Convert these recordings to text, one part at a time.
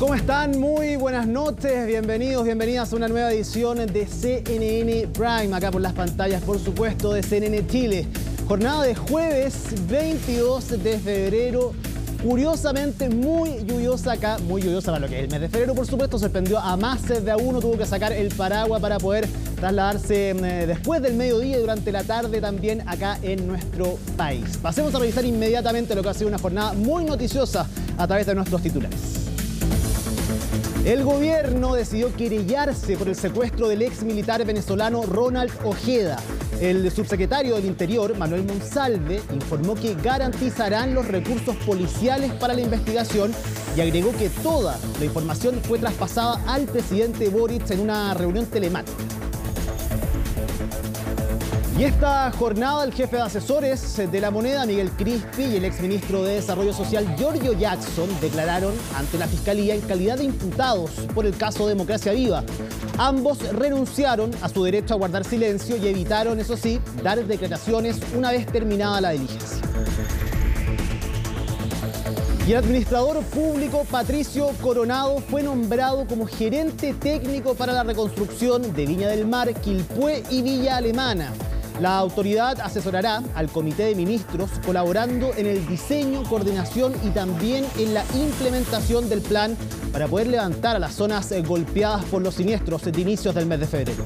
¿Cómo están? Muy buenas noches, bienvenidos, bienvenidas a una nueva edición de CNN Prime, acá por las pantallas, por supuesto, de CNN Chile. Jornada de jueves 22 de febrero, curiosamente muy lluviosa acá, muy lluviosa para lo que es el mes de febrero, por supuesto, sorprendió a más de uno, tuvo que sacar el paraguas para poder trasladarse después del mediodía y durante la tarde también acá en nuestro país. Pasemos a revisar inmediatamente lo que ha sido una jornada muy noticiosa a través de nuestros titulares. El gobierno decidió querellarse por el secuestro del ex militar venezolano Ronald Ojeda. El subsecretario del Interior, Manuel Monsalve, informó que garantizarán los recursos policiales para la investigación y agregó que toda la información fue traspasada al presidente Boric en una reunión telemática. Y esta jornada el jefe de asesores de La Moneda, Miguel Crispi, y el exministro de Desarrollo Social, Giorgio Jackson, declararon ante la Fiscalía en calidad de imputados por el caso Democracia Viva. Ambos renunciaron a su derecho a guardar silencio y evitaron, eso sí, dar declaraciones una vez terminada la diligencia. Y el administrador público Patricio Coronado fue nombrado como gerente técnico para la reconstrucción de Viña del Mar, Quilpué y Villa Alemana. La autoridad asesorará al Comité de Ministros colaborando en el diseño, coordinación y también en la implementación del plan para poder levantar a las zonas golpeadas por los siniestros de inicios del mes de febrero.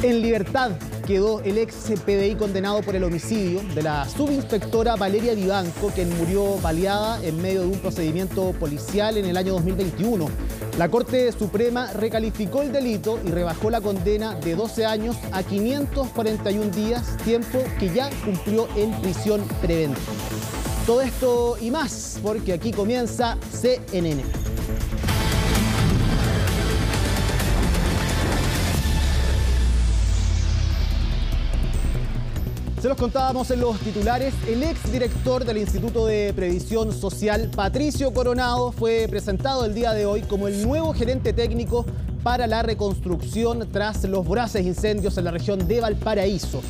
En libertad quedó el ex PDI condenado por el homicidio de la subinspectora Valeria Vivanco, quien murió baleada en medio de un procedimiento policial en el año 2021. La Corte Suprema recalificó el delito y rebajó la condena de 12 años a 541 días, tiempo que ya cumplió en prisión preventiva. Todo esto y más, porque aquí comienza CNN. Se los contábamos en los titulares, el exdirector del Instituto de Previsión Social, Patricio Coronado, fue presentado el día de hoy como el nuevo gerente técnico para la reconstrucción tras los voraces incendios en la región de Valparaíso.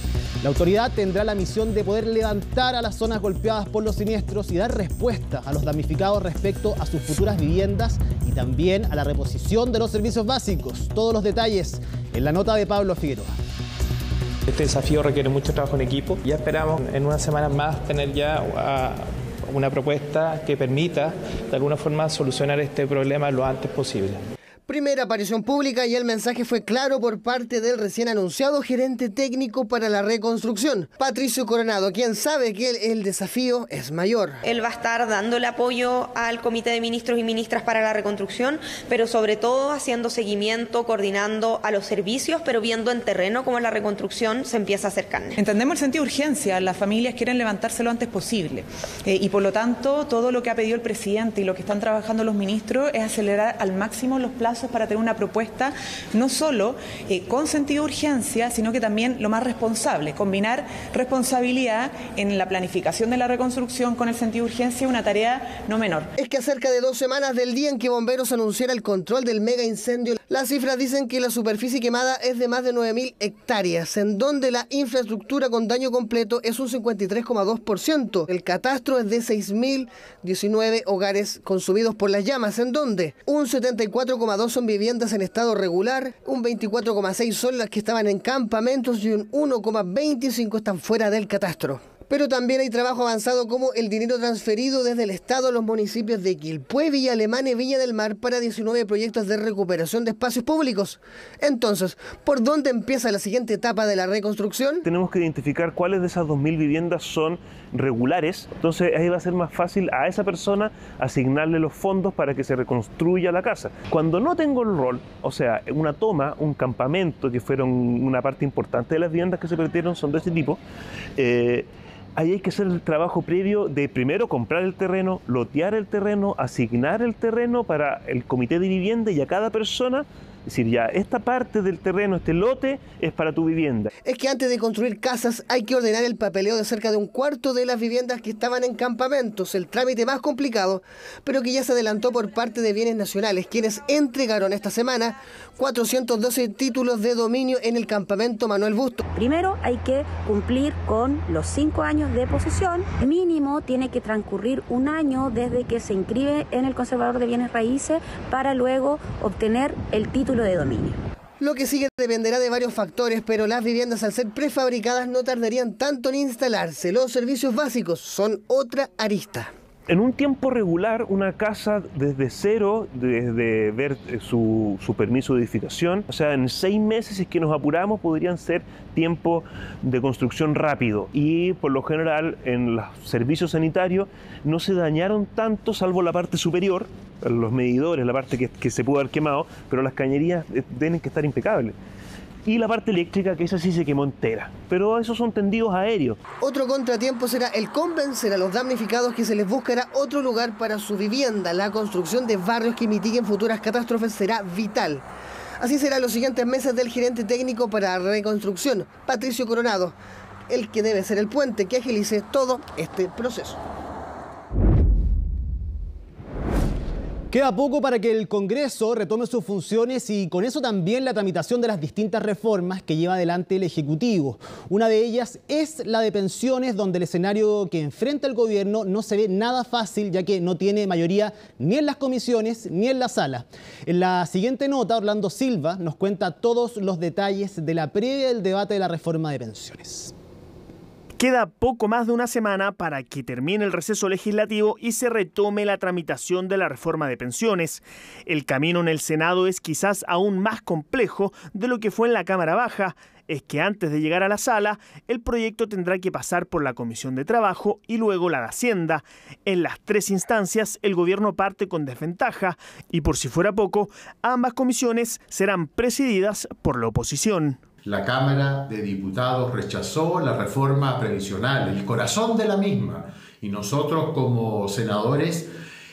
La autoridad tendrá la misión de poder levantar a las zonas golpeadas por los siniestros y dar respuesta a los damnificados respecto a sus futuras viviendas y también a la reposición de los servicios básicos. Todos los detalles en la nota de Pablo Figueroa. Este desafío requiere mucho trabajo en equipo. Ya esperamos en unas semanas más tener ya una propuesta que permita de alguna forma solucionar este problema lo antes posible. Primera aparición pública y el mensaje fue claro por parte del recién anunciado gerente técnico para la reconstrucción, Patricio Coronado, quien sabe que el desafío es mayor. Él va a estar dándole apoyo al Comité de Ministros y Ministras para la reconstrucción, pero sobre todo haciendo seguimiento, coordinando a los servicios, pero viendo en terreno cómo la reconstrucción se empieza a hacer carne. Entendemos el sentido de urgencia, las familias quieren levantarse lo antes posible y por lo tanto todo lo que ha pedido el presidente y lo que están trabajando los ministros es acelerar al máximo los plazos para tener una propuesta no solo con sentido de urgencia, sino que también lo más responsable. Combinar responsabilidad en la planificación de la reconstrucción con el sentido de urgencia es una tarea no menor. Es que a cerca de 2 semanas del día en que Bomberos anunciara el control del mega incendio, las cifras dicen que la superficie quemada es de más de 9.000 hectáreas, en donde la infraestructura con daño completo es un 53,2%. El catastro es de 6.019 hogares consumidos por las llamas, en donde un 74,2% son viviendas en estado regular, un 24,6% son las que estaban en campamentos y un 1,25% están fuera del catastro. Pero también hay trabajo avanzado como el dinero transferido desde el Estado a los municipios de Quilpué, Villa Alemana y Viña del Mar para 19 proyectos de recuperación de espacios públicos. Entonces, ¿por dónde empieza la siguiente etapa de la reconstrucción? Tenemos que identificar cuáles de esas 2.000 viviendas son regulares, entonces ahí va a ser más fácil a esa persona asignarle los fondos para que se reconstruya la casa. Cuando no tengo el rol, o sea, una toma, un campamento, que fueron una parte importante de las viviendas que se perdieron son de ese tipo, ahí hay que hacer el trabajo previo de primero comprar el terreno, lotear el terreno, asignar el terreno para el comité de vivienda y a cada persona decir, ya, esta parte del terreno, este lote, es para tu vivienda. Es que antes de construir casas hay que ordenar el papeleo de cerca de un cuarto de las viviendas que estaban en campamentos, el trámite más complicado, pero que ya se adelantó por parte de Bienes Nacionales, quienes entregaron esta semana 412 títulos de dominio en el campamento Manuel Bustos. Primero hay que cumplir con los 5 años de posesión, mínimo tiene que transcurrir un año desde que se inscribe en el conservador de bienes raíces para luego obtener el título de dominio. Lo que sigue dependerá de varios factores, pero las viviendas al ser prefabricadas no tardarían tanto en instalarse. Los servicios básicos son otra arista. En un tiempo regular, una casa desde cero, desde ver su permiso de edificación, o sea, en 6 meses, si es que nos apuramos, podrían ser tiempo de construcción rápido. Y por lo general, en los servicios sanitarios, no se dañaron tanto, salvo la parte superior, los medidores, la parte que se pudo haber quemado, pero las cañerías tienen que estar impecables. Y la parte eléctrica, que esa sí se quemó entera. Pero esos son tendidos aéreos. Otro contratiempo será el convencer a los damnificados que se les buscará otro lugar para su vivienda. La construcción de barrios que mitiguen futuras catástrofes será vital. Así serán los siguientes meses del gerente técnico para reconstrucción, Patricio Coronado, el que debe ser el puente que agilice todo este proceso. Queda poco para que el Congreso retome sus funciones y con eso también la tramitación de las distintas reformas que lleva adelante el Ejecutivo. Una de ellas es la de pensiones, donde el escenario que enfrenta el gobierno no se ve nada fácil, ya que no tiene mayoría ni en las comisiones ni en la sala. En la siguiente nota, Orlando Silva nos cuenta todos los detalles de la previa del debate de la reforma de pensiones. Queda poco más de una semana para que termine el receso legislativo y se retome la tramitación de la reforma de pensiones. El camino en el Senado es quizás aún más complejo de lo que fue en la Cámara Baja. Es que antes de llegar a la sala, el proyecto tendrá que pasar por la Comisión de Trabajo y luego la de Hacienda. En las 3 instancias, el gobierno parte con desventaja y, por si fuera poco, ambas comisiones serán presididas por la oposición. La Cámara de Diputados rechazó la reforma previsional, el corazón de la misma, y nosotros como senadores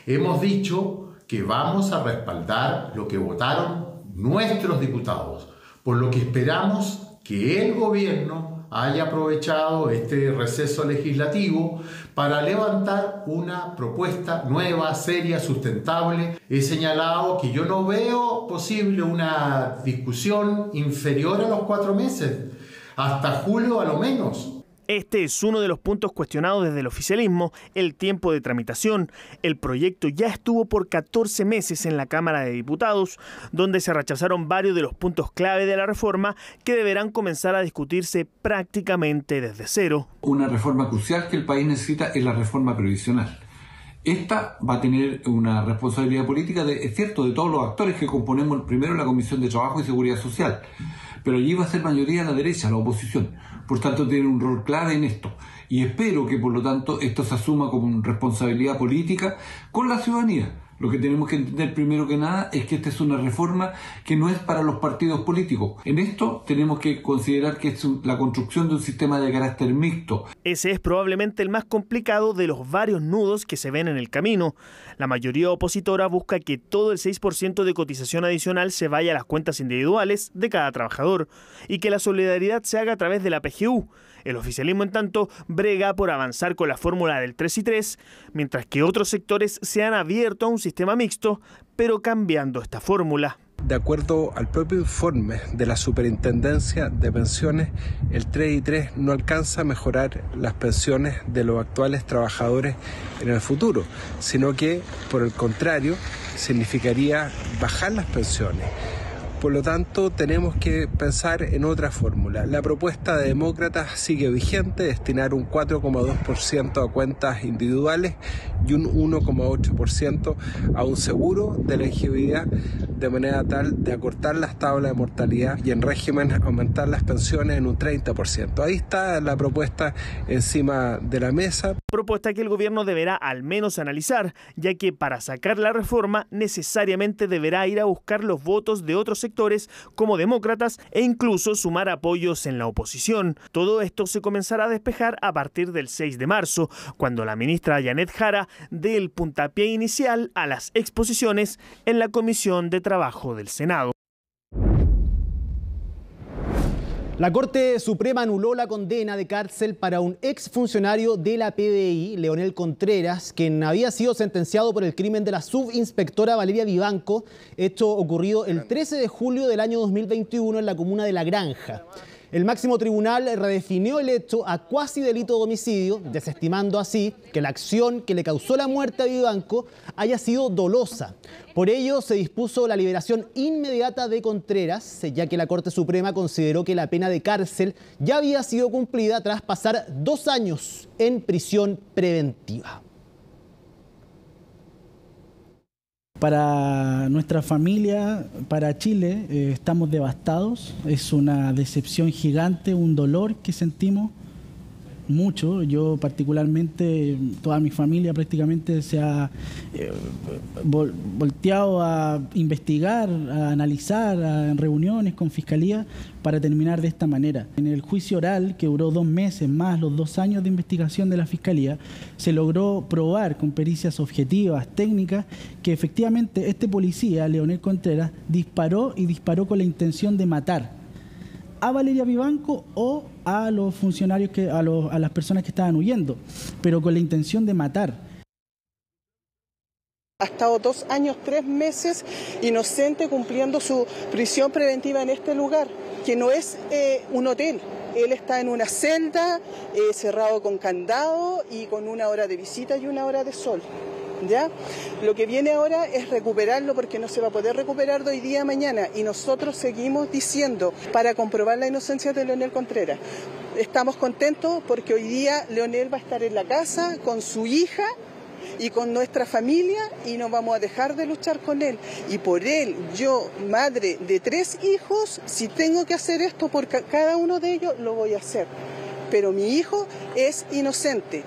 hemos dicho que vamos a respaldar lo que votaron nuestros diputados, por lo que esperamos que el gobierno haya aprovechado este receso legislativo para levantar una propuesta nueva, seria, sustentable. He señalado que yo no veo posible una discusión inferior a los 4 meses, hasta julio a lo menos. Este es uno de los puntos cuestionados desde el oficialismo, el tiempo de tramitación. El proyecto ya estuvo por 14 meses en la Cámara de Diputados, donde se rechazaron varios de los puntos clave de la reforma que deberán comenzar a discutirse prácticamente desde cero. Una reforma crucial que el país necesita es la reforma previsional. Esta va a tener una responsabilidad política, es cierto, de todos los actores que componemos primero la Comisión de Trabajo y Seguridad Social, pero allí va a ser mayoría la derecha, la oposición. Por tanto, tiene un rol clave en esto. Y espero que, por lo tanto, esto se asuma como responsabilidad política con la ciudadanía. Lo que tenemos que entender primero que nada es que esta es una reforma que no es para los partidos políticos. En esto tenemos que considerar que es la construcción de un sistema de carácter mixto. Ese es probablemente el más complicado de los varios nudos que se ven en el camino. La mayoría opositora busca que todo el 6% de cotización adicional se vaya a las cuentas individuales de cada trabajador y que la solidaridad se haga a través de la PGU. El oficialismo, en tanto, brega por avanzar con la fórmula del 3 y 3, mientras que otros sectores se han abierto a un sistema mixto, pero cambiando esta fórmula. De acuerdo al propio informe de la Superintendencia de Pensiones, el 3 y 3 no alcanza a mejorar las pensiones de los actuales trabajadores en el futuro, sino que, por el contrario, significaría bajar las pensiones. Por lo tanto, tenemos que pensar en otra fórmula. La propuesta de Demócratas sigue vigente, destinar un 4,2% a cuentas individuales y un 1,8% a un seguro de elegibilidad, de manera tal de acortar las tablas de mortalidad y en régimen aumentar las pensiones en un 30%. Ahí está la propuesta encima de la mesa. Propuesta que el gobierno deberá al menos analizar, ya que para sacar la reforma necesariamente deberá ir a buscar los votos de otros sectores como demócratas e incluso sumar apoyos en la oposición. Todo esto se comenzará a despejar a partir del 6 de marzo, cuando la ministra Janet Jara dé el puntapié inicial a las exposiciones en la Comisión de Trabajo del Senado. La Corte Suprema anuló la condena de cárcel para un exfuncionario de la PDI, Leonel Contreras, quien había sido sentenciado por el crimen de la subinspectora Valeria Vivanco, hecho ocurrido el 13 de julio del año 2021 en la comuna de La Granja. El máximo tribunal redefinió el hecho a cuasi delito de homicidio, desestimando así que la acción que le causó la muerte a Vivanco haya sido dolosa. Por ello, se dispuso la liberación inmediata de Contreras, ya que la Corte Suprema consideró que la pena de cárcel ya había sido cumplida tras pasar 2 años en prisión preventiva. Para nuestra familia, para Chile, estamos devastados. Es una decepción gigante, un dolor que sentimos mucho. Yo particularmente, toda mi familia prácticamente se ha volteado a investigar, a analizar en reuniones con Fiscalía para terminar de esta manera. En el juicio oral, que duró 2 meses más los 2 años de investigación de la Fiscalía, se logró probar con pericias objetivas, técnicas, que efectivamente este policía, Leonel Contreras, disparó con la intención de matar a Valeria Vivanco o a los funcionarios, a las personas que estaban huyendo, pero con la intención de matar. Ha estado 2 años, 3 meses inocente cumpliendo su prisión preventiva en este lugar, que no es un hotel. Él está en una celda cerrado con candado y con 1 hora de visita y 1 hora de sol. ¿Ya? Lo que viene ahora es recuperarlo, porque no se va a poder recuperar de hoy día a mañana, y nosotros seguimos diciendo, para comprobar la inocencia de Leonel Contreras, estamos contentos porque hoy día Leonel va a estar en la casa con su hija y con nuestra familia, y no vamos a dejar de luchar con él. Y por él, yo, madre de 3 hijos, si tengo que hacer esto por cada uno de ellos, lo voy a hacer. Pero mi hijo es inocente.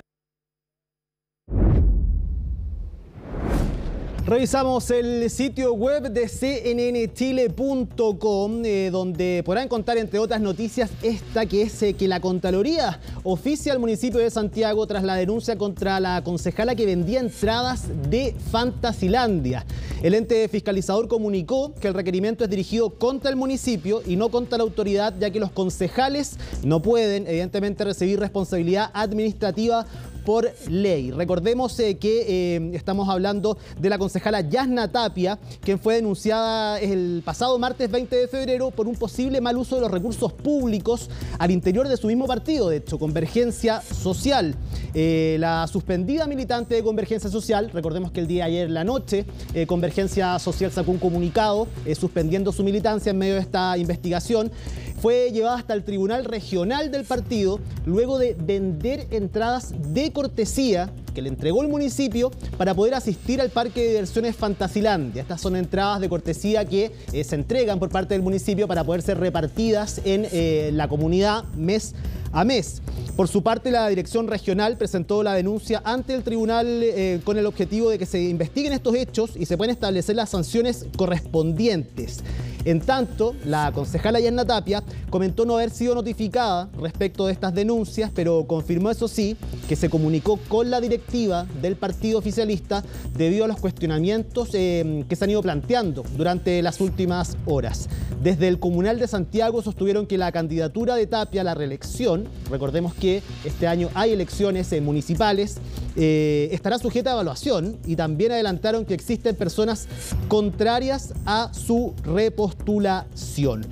Revisamos el sitio web de cnnchile.com, donde podrán encontrar, entre otras noticias, esta que es que la Contraloría oficia al municipio de Santiago tras la denuncia contra la concejala que vendía entradas de Fantasilandia. El ente fiscalizador comunicó que el requerimiento es dirigido contra el municipio y no contra la autoridad, ya que los concejales no pueden, evidentemente, recibir responsabilidad administrativa por ley. Recordemos que estamos hablando de la concejala Yasna Tapia, quien fue denunciada el pasado martes 20 de febrero por un posible mal uso de los recursos públicos al interior de su mismo partido, de hecho, Convergencia Social. La suspendida militante de Convergencia Social, recordemos que el día de ayer en la noche, Convergencia Social sacó un comunicado suspendiendo su militancia en medio de esta investigación. Fue llevada hasta el Tribunal Regional del partido luego de vender entradas de cortesía que le entregó el municipio para poder asistir al parque de diversiones Fantasilandia. Estas son entradas de cortesía que se entregan por parte del municipio para poder ser repartidas en la comunidad mes a mes. Por su parte, la Dirección Regional presentó la denuncia ante el tribunal con el objetivo de que se investiguen estos hechos y se puedan establecer las sanciones correspondientes. En tanto, la concejala Yasna Tapia comentó no haber sido notificada respecto de estas denuncias, pero confirmó, eso sí, que se comunicó con la directiva del partido oficialista debido a los cuestionamientos que se han ido planteando durante las últimas horas. Desde el Comunal de Santiago sostuvieron que la candidatura de Tapia a la reelección, recordemos que este año hay elecciones municipales, estará sujeta a evaluación, y también adelantaron que existen personas contrarias a su repostulación.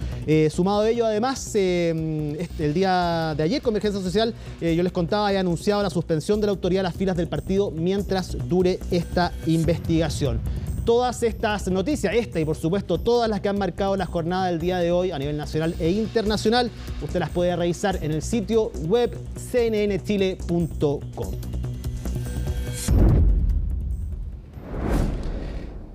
Sumado a ello, además, el día de ayer Convergencia Social, yo les contaba, había anunciado la suspensión de la autoridad a las filas del partido mientras dure esta investigación. Todas estas noticias, esta y por supuesto todas las que han marcado la jornada del día de hoy a nivel nacional e internacional, usted las puede revisar en el sitio web cnnchile.com.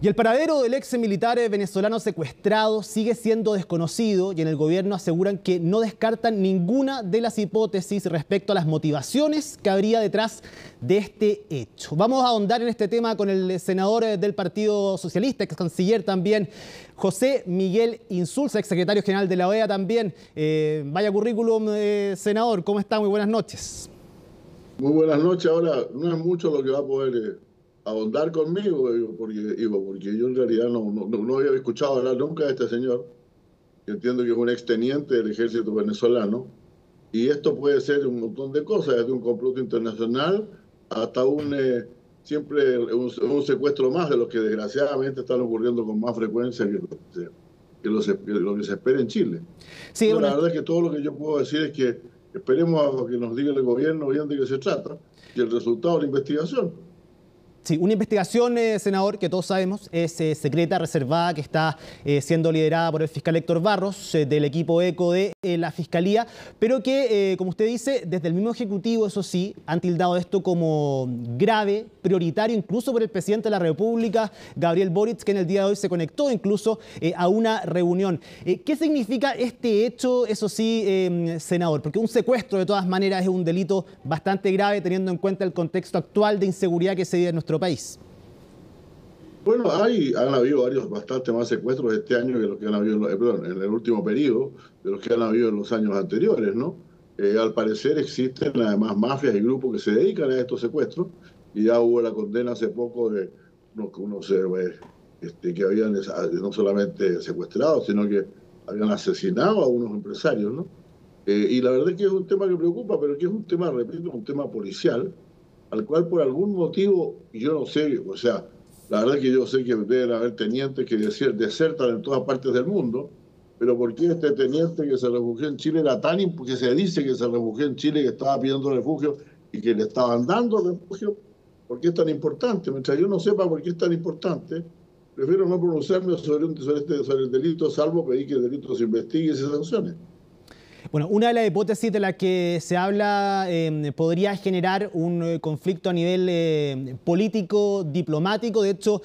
Y el paradero del ex militar venezolano secuestrado sigue siendo desconocido, y en el gobierno aseguran que no descartan ninguna de las hipótesis respecto a las motivaciones que habría detrás de este hecho. Vamos a ahondar en este tema con el senador del Partido Socialista, ex canciller también, José Miguel Insulza, ex secretario general de la OEA también. Vaya currículum, senador, ¿cómo está? Muy buenas noches. Muy buenas noches. Ahora, no es mucho lo que va a poder ahondar conmigo, porque yo en realidad no había escuchado hablar nunca de este señor. que entiendo que es un exteniente del ejército venezolano, y esto puede ser un montón de cosas, desde un complot internacional hasta siempre un secuestro más, de los que desgraciadamente están ocurriendo con más frecuencia que lo que se espera en Chile. Sí, la verdad es que todo lo que yo puedo decir es que esperemos a lo que nos diga el gobierno bien de qué se trata y el resultado de la investigación. Sí, una investigación, senador, que todos sabemos es secreta, reservada, que está siendo liderada por el fiscal Héctor Barros, del equipo ECO de la Fiscalía, pero que, como usted dice, desde el mismo Ejecutivo, eso sí, han tildado esto como grave, prioritario, incluso por el presidente de la República, Gabriel Boric, que en el día de hoy se conectó incluso a una reunión. ¿Qué significa este hecho, eso sí, senador? Porque un secuestro, de todas maneras, es un delito bastante grave, teniendo en cuenta el contexto actual de inseguridad que se vive en nuestro país. Bueno, han habido bastante más secuestros este año que los que han habido en el último periodo, de los que han habido en los años anteriores, ¿no? Al parecer existen además mafias y grupos que se dedican a estos secuestros, y ya hubo la condena hace poco de que habían no solamente secuestrado, sino que habían asesinado a unos empresarios, ¿no? Y la verdad es que es un tema que preocupa, pero que es un tema, repito, un tema policial, al cual por algún motivo, yo no sé, o sea, la verdad es que yo sé que deben haber tenientes que desertan en todas partes del mundo, pero ¿por qué este teniente que se refugió en Chile era tan porque se dice que se refugió en Chile, que estaba pidiendo refugio y que le estaban dando refugio? ¿Por qué es tan importante? Mientras yo no sepa por qué es tan importante, prefiero no pronunciarme sobre el delito, salvo pedir que el delito se investigue y se sancione. Bueno, una de las hipótesis de las que se habla podría generar un conflicto a nivel político, diplomático. De hecho,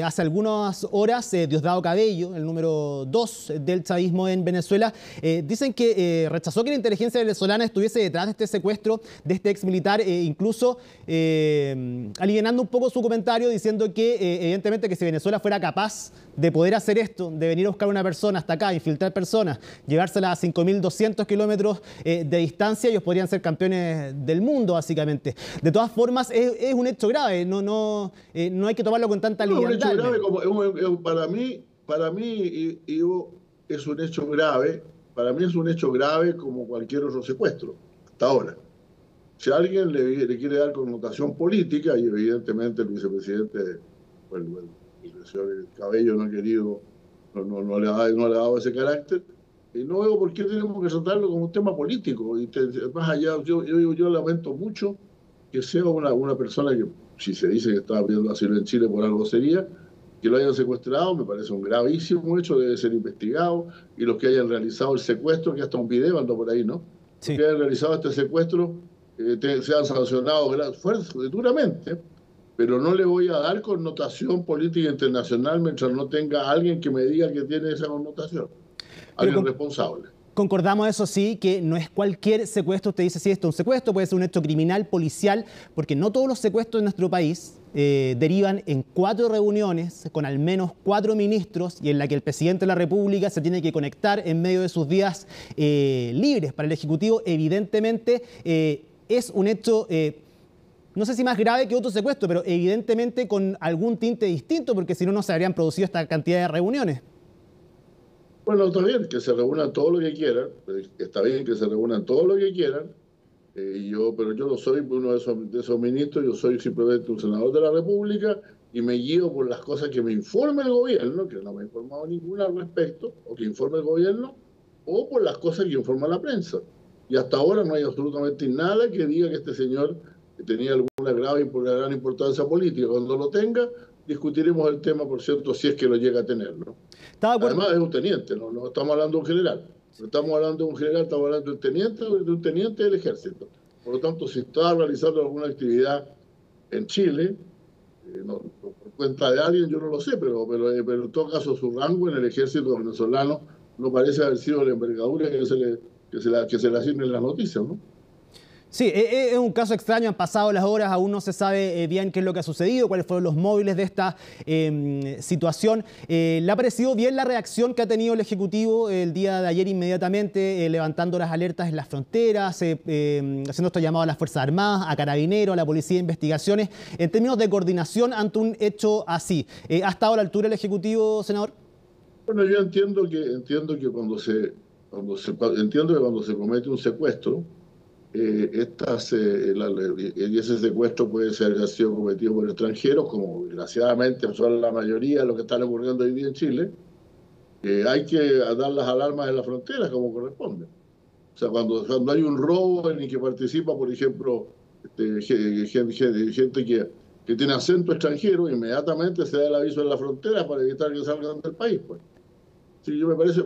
hace algunas horas, Diosdado Cabello, el número 2 del chavismo en Venezuela, dicen que rechazó que la inteligencia venezolana estuviese detrás de este secuestro de este exmilitar, incluso alivianando un poco su comentario, diciendo que evidentemente que si Venezuela fuera capaz de poder hacer esto, de venir a buscar a una persona hasta acá, infiltrar personas, llevársela a 5.200 kilómetros de distancia, ellos podrían ser campeones del mundo, básicamente. De todas formas, es un hecho grave, no hay que tomarlo con tanta liviandad. Un hecho grave, para mí es un hecho grave, para mí es un hecho grave como cualquier otro secuestro, hasta ahora. Si alguien le quiere dar connotación política, y evidentemente el vicepresidente, el señor Cabello no ha querido, no le ha dado ese carácter, y no veo por qué tenemos que tratarlo como un tema político. Y más allá, yo lamento mucho que sea una persona que, si se dice que estaba pidiendo asilo en Chile por algo sería, que lo hayan secuestrado, me parece un gravísimo hecho, debe ser investigado, y los que hayan realizado el secuestro, que hasta un video anda por ahí, ¿no? Sí. Los que hayan realizado este secuestro sean sancionados duramente, pero no le voy a dar connotación política internacional mientras no tenga a alguien que me diga que tiene esa connotación. Alguien responsable. Concordamos, eso sí, que no es cualquier secuestro. Usted dice, sí, esto es un secuestro, puede ser un hecho criminal, policial, porque no todos los secuestros en nuestro país derivan en 4 reuniones con al menos 4 ministros y en la que el presidente de la República se tiene que conectar en medio de sus días libres. Para el Ejecutivo, evidentemente, es un hecho, no sé si más grave que otro secuestro, pero evidentemente con algún tinte distinto, porque si no, no se habrían producido esta cantidad de reuniones. Bueno, está bien que se reúnan todo lo que quieran, está bien que se reúnan todo lo que quieran, pero yo no soy uno de esos ministros, yo soy simplemente un senador de la República y me guío por las cosas que me informe el gobierno, que no me ha informado ninguna al respecto, o que informe el gobierno, o por las cosas que informa la prensa. Y hasta ahora no hay absolutamente nada que diga que este señor tenía alguna gran importancia política. Cuando lo tenga, discutiremos el tema, por cierto, si es que lo llega a tener, ¿no? Además es un teniente, no estamos hablando de un general. No estamos hablando de un general, estamos hablando de un teniente del ejército. Por lo tanto, si está realizando alguna actividad en Chile, por cuenta de alguien, yo no lo sé, pero en todo caso su rango en el ejército venezolano no parece haber sido la envergadura que se le asignen las noticias, ¿no? Sí, es un caso extraño, han pasado las horas, aún no se sabe bien qué es lo que ha sucedido, cuáles fueron los móviles de esta situación. ¿Le ha parecido bien la reacción que ha tenido el Ejecutivo el día de ayer inmediatamente, levantando las alertas en las fronteras, haciendo esto llamado a las Fuerzas Armadas, a Carabineros, a la Policía de Investigaciones, en términos de coordinación ante un hecho así? ¿Ha estado a la altura el Ejecutivo, senador? Bueno, yo entiendo que cuando se comete un secuestro, y ese secuestro puede haber sido cometido por extranjeros, como desgraciadamente son la mayoría de lo que están ocurriendo hoy día en Chile, hay que dar las alarmas en las fronteras como corresponde. O sea, cuando hay un robo en el que participa, por ejemplo, gente que tiene acento extranjero, inmediatamente se da el aviso en la frontera para evitar que salgan del país. Pues. Sí,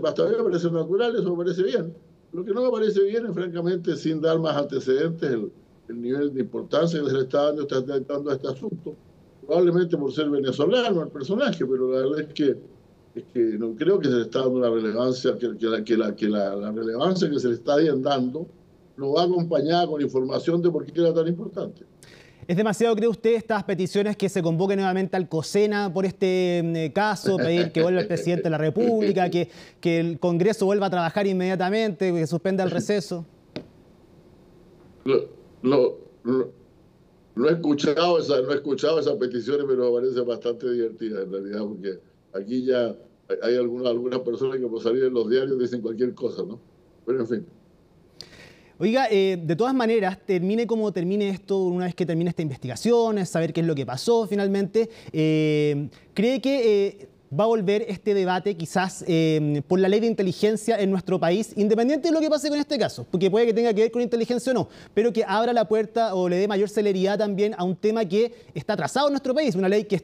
hasta a mí me parece natural, eso me parece bien. Lo que no me parece bien es, francamente, sin dar más antecedentes, el nivel de importancia que se le está dando a este asunto. Probablemente por ser venezolano el personaje, pero la verdad es que no creo que se le está dando una relevancia, la relevancia que se le está dando no va acompañada con información de por qué era tan importante. ¿Es demasiado, cree usted, estas peticiones que se convoque nuevamente al COSENA por este caso, pedir que vuelva el presidente de la República, que el Congreso vuelva a trabajar inmediatamente, que suspenda el receso? No he escuchado esas peticiones, pero me parece bastante divertida en realidad, porque aquí ya hay algunas personas que por salir en los diarios dicen cualquier cosa, ¿no? Pero en fin. Oiga, de todas maneras, termine como termine esto, una vez que termine esta investigación, saber qué es lo que pasó finalmente, ¿cree que va a volver este debate quizás por la ley de inteligencia en nuestro país, independiente de lo que pase con este caso? Porque puede que tenga que ver con inteligencia o no, pero que abra la puerta o le dé mayor celeridad también a un tema que está atrasado en nuestro país, una ley que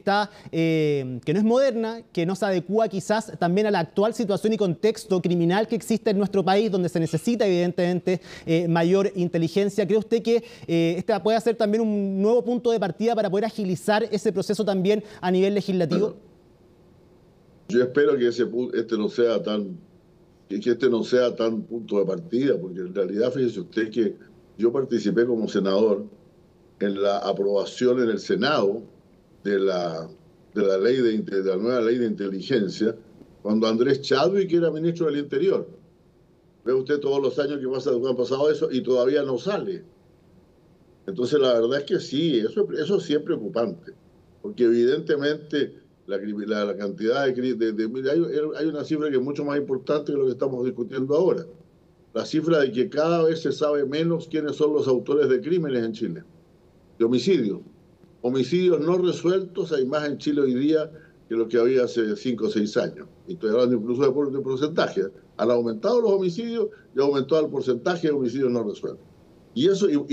no es moderna, que no se adecúa quizás también a la actual situación y contexto criminal que existe en nuestro país, donde se necesita evidentemente mayor inteligencia. ¿Cree usted que este puede ser también un nuevo punto de partida para poder agilizar ese proceso también a nivel legislativo? Yo espero que este no sea tan punto de partida, porque en realidad, fíjese usted que yo participé como senador en la aprobación en el Senado de la nueva ley de inteligencia, cuando Andrés Chadwick era ministro del Interior. Ve usted todos los años que han pasado eso y todavía no sale. Entonces la verdad es que sí, eso sí es preocupante, porque evidentemente la cantidad hay una cifra que es mucho más importante que lo que estamos discutiendo ahora. La cifra de que cada vez se sabe menos quiénes son los autores de crímenes en Chile, de homicidios. Homicidios no resueltos hay más en Chile hoy día que lo que había hace 5 o 6 años. Y estoy hablando incluso de porcentaje. Han aumentado los homicidios y ha aumentado el porcentaje de homicidios no resueltos. Y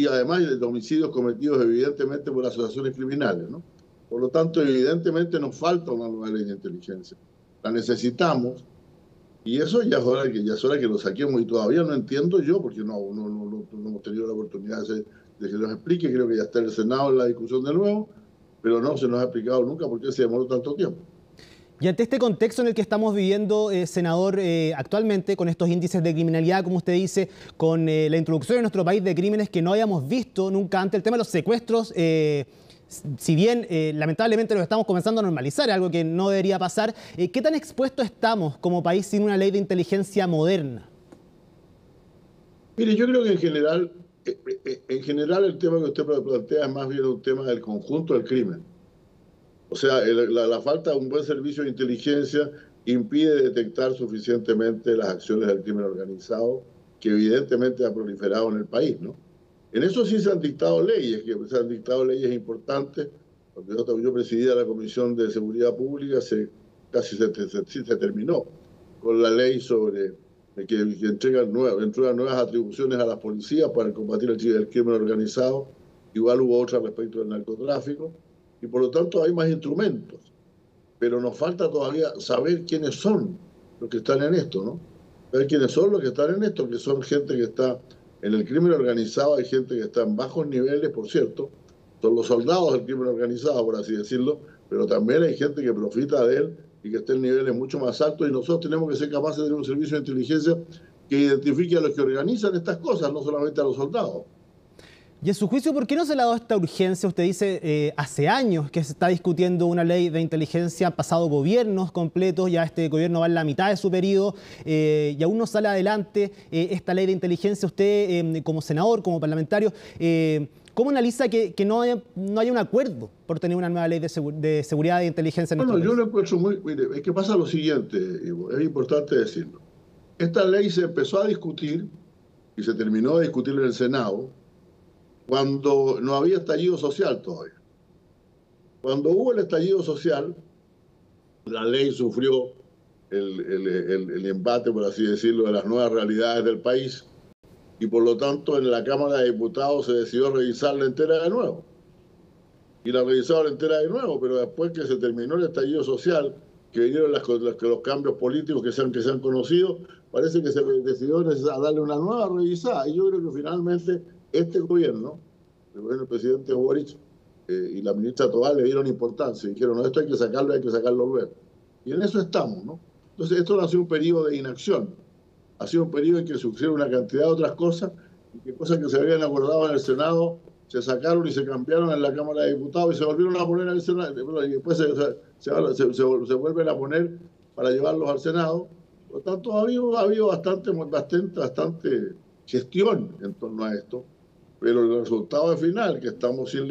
además de homicidios cometidos evidentemente por asociaciones criminales, ¿no? Por lo tanto, evidentemente nos falta una nueva ley de inteligencia. La necesitamos y eso ya es hora que lo saquemos, y todavía no entiendo yo, porque no hemos tenido la oportunidad de que nos explique. Creo que ya está en el Senado en la discusión de nuevo, pero no se nos ha explicado nunca por qué se demoró tanto tiempo. Y ante este contexto en el que estamos viviendo, senador, actualmente, con estos índices de criminalidad, como usted dice, con la introducción en nuestro país de crímenes que no habíamos visto nunca antes, el tema de los secuestros, si bien lamentablemente lo estamos comenzando a normalizar, algo que no debería pasar, ¿qué tan expuestos estamos como país sin una ley de inteligencia moderna? Mire, yo creo que en general el tema que usted plantea es más bien un tema del conjunto del crimen. O sea, la falta de un buen servicio de inteligencia impide detectar suficientemente las acciones del crimen organizado, que evidentemente ha proliferado en el país, ¿no? En eso sí se han dictado leyes, importantes. Cuando yo presidía la Comisión de Seguridad Pública, casi se terminó con la ley sobre que entrega nuevas atribuciones a las policías para combatir el crimen organizado. Igual hubo otra respecto del narcotráfico. Y por lo tanto hay más instrumentos. Pero nos falta todavía saber quiénes son los que están en esto, ¿no? Saber quiénes son los que están en esto, que son gente que está en el crimen organizado. Hay gente que está en bajos niveles, por cierto, son los soldados del crimen organizado, por así decirlo, pero también hay gente que profita de él y que está en niveles mucho más altos, y nosotros tenemos que ser capaces de tener un servicio de inteligencia que identifique a los que organizan estas cosas, no solamente a los soldados. Y en su juicio, ¿por qué no se le ha dado esta urgencia? Usted dice, hace años que se está discutiendo una ley de inteligencia, han pasado gobiernos completos, ya este gobierno va en la mitad de su periodo y aún no sale adelante esta ley de inteligencia. Usted, como senador, como parlamentario, ¿Cómo analiza que no haya un acuerdo por tener una nueva ley de seguridad e inteligencia en nuestro país? Yo lo encuentro muy... Mire, es que pasa lo siguiente, Ivo, es importante decirlo. Esta ley se empezó a discutir y se terminó de discutir en el Senado cuando no había estallido social todavía. Cuando hubo el estallido social, la ley sufrió el embate, por así decirlo, de las nuevas realidades del país y por lo tanto en la Cámara de Diputados se decidió revisarla entera de nuevo. Y la revisaron entera de nuevo, pero después que se terminó el estallido social, que vinieron los cambios políticos que se han conocido, parece que se decidió darle una nueva revisada. Y yo creo que finalmente este gobierno, el gobierno del presidente Boric y la ministra Tobal le dieron importancia y dijeron, no, esto hay que sacarlo luego. Y en eso estamos, ¿no? Entonces esto no ha sido un periodo de inacción, ha sido un periodo en que sucedieron una cantidad de otras cosas, y que cosas que se habían acordado en el Senado se sacaron y se cambiaron en la Cámara de Diputados y se volvieron a poner en el Senado, y después se vuelven a poner para llevarlos al Senado. Por lo tanto, ha habido bastante gestión en torno a esto, pero el resultado final, que estamos sin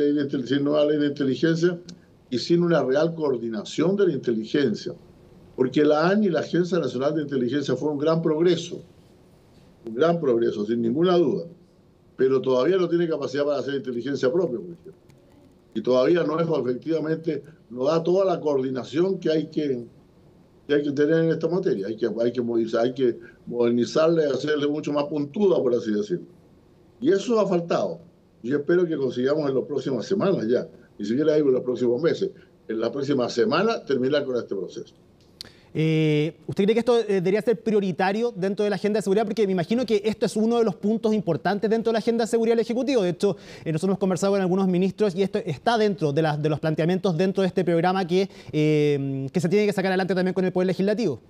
nueva ley de inteligencia y sin una real coordinación de la inteligencia, porque la ANI y la Agencia Nacional de Inteligencia fue un gran progreso, sin ninguna duda, pero todavía no tiene capacidad para hacer inteligencia propia, por ejemplo. Y todavía no es efectivamente, no da toda la coordinación que hay que tener en esta materia. Hay que modernizarla y hacerle mucho más puntuda, por así decirlo. Y eso ha faltado. Yo espero que consigamos en las próximas semanas ya, ni siquiera digo en los próximos meses, en la próxima semana terminar con este proceso. ¿Usted cree que esto debería ser prioritario dentro de la agenda de seguridad? Porque me imagino que esto es uno de los puntos importantes dentro de la agenda de seguridad del Ejecutivo. De hecho, nosotros hemos conversado con algunos ministros y esto está dentro de los planteamientos dentro de este programa que se tiene que sacar adelante también con el Poder Legislativo.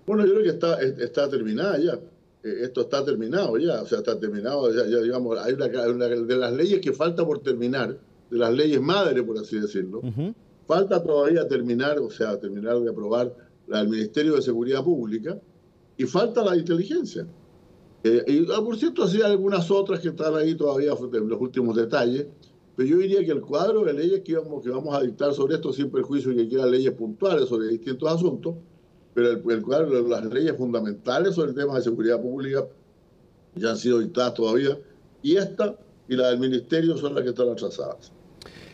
Bueno, yo creo que está terminada ya. Esto está terminado ya. O sea, está terminado ya digamos, hay una de las leyes que falta por terminar, de las leyes madre, por así decirlo. Falta todavía terminar de aprobar la del Ministerio de Seguridad Pública y falta la de inteligencia. Por cierto, hay algunas otras que están ahí todavía en los últimos detalles, pero yo diría que el cuadro de leyes que vamos a dictar sobre esto, sin perjuicio de que quieran leyes puntuales sobre distintos asuntos, pero el cuadro de las leyes fundamentales sobre el tema de seguridad pública ya han sido dictadas todavía, y esta y la del Ministerio son las que están atrasadas.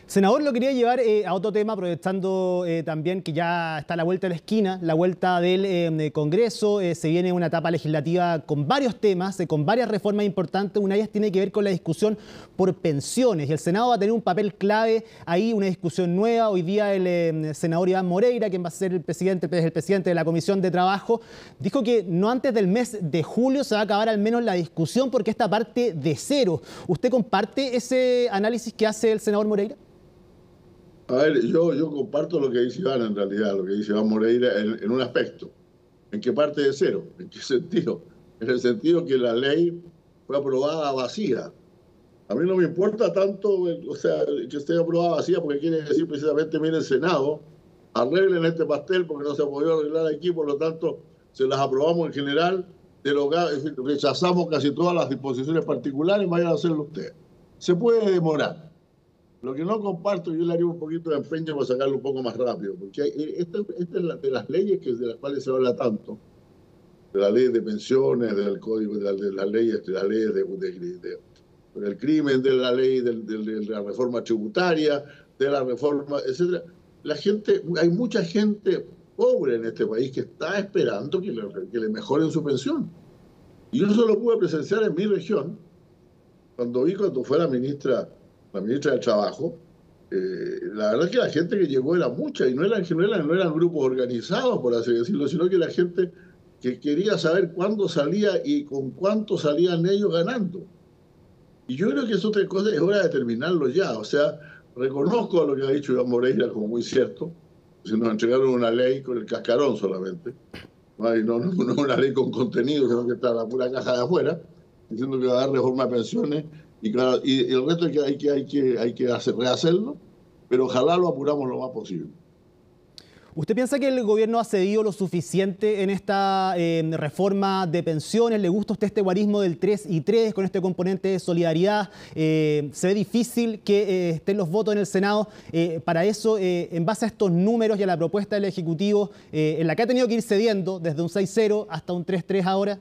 Senador, lo quería llevar a otro tema, aprovechando también que ya está a la vuelta de la esquina, la vuelta del Congreso. Se viene una etapa legislativa con varios temas, con varias reformas importantes. Una de ellas tiene que ver con la discusión por pensiones. Y el Senado va a tener un papel clave ahí, una discusión nueva. Hoy día el senador Iván Moreira, quien va a ser el presidente de la Comisión de Trabajo, dijo que no antes del mes de julio se va a acabar al menos la discusión porque esta parte de cero. ¿Usted comparte ese análisis que hace el senador Moreira? A ver, yo comparto lo que dice Iván en realidad, lo que dice Iván Moreira en un aspecto. ¿En qué parte de cero? ¿En qué sentido? En el sentido que la ley fue aprobada vacía. A mí no me importa tanto, que esté aprobada vacía, porque quiere decir precisamente, mire, el Senado, arreglen este pastel porque no se ha podido arreglar aquí, por lo tanto, se las aprobamos en general, rechazamos casi todas las disposiciones particulares, vayan a hacerlo ustedes. Se puede demorar. Lo que no comparto, yo le haría un poquito de empeño para sacarlo un poco más rápido, porque esta es de las leyes de las cuales se habla tanto, de las leyes de pensiones, del código, de las leyes del crimen, de la ley de la reforma tributaria, de la reforma, etc. Hay mucha gente pobre en este país que está esperando que le mejoren su pensión. Y yo eso lo pude presenciar en mi región, cuando fue la ministra del Trabajo. La verdad es que la gente que llegó era mucha, y no eran grupos organizados, por así decirlo, sino que la gente que quería saber cuándo salía y con cuánto salían ellos ganando. Y yo creo que eso es hora de terminarlo ya. O sea, reconozco lo que ha dicho Iván Moreira como muy cierto. Si nos entregaron una ley con el cascarón solamente, no una ley con contenido, sino que está la pura caja de afuera, diciendo que va a dar reforma de pensiones. Y el resto hay que rehacerlo, pero ojalá lo apuramos lo más posible. ¿Usted piensa que el gobierno ha cedido lo suficiente en esta reforma de pensiones? ¿Le gusta a usted este guarismo del 3 y 3 con este componente de solidaridad? ¿Se ve difícil que estén los votos en el Senado? Para eso, en base a estos números y a la propuesta del Ejecutivo, en la que ha tenido que ir cediendo desde un 6-0 hasta un 3-3 ahora.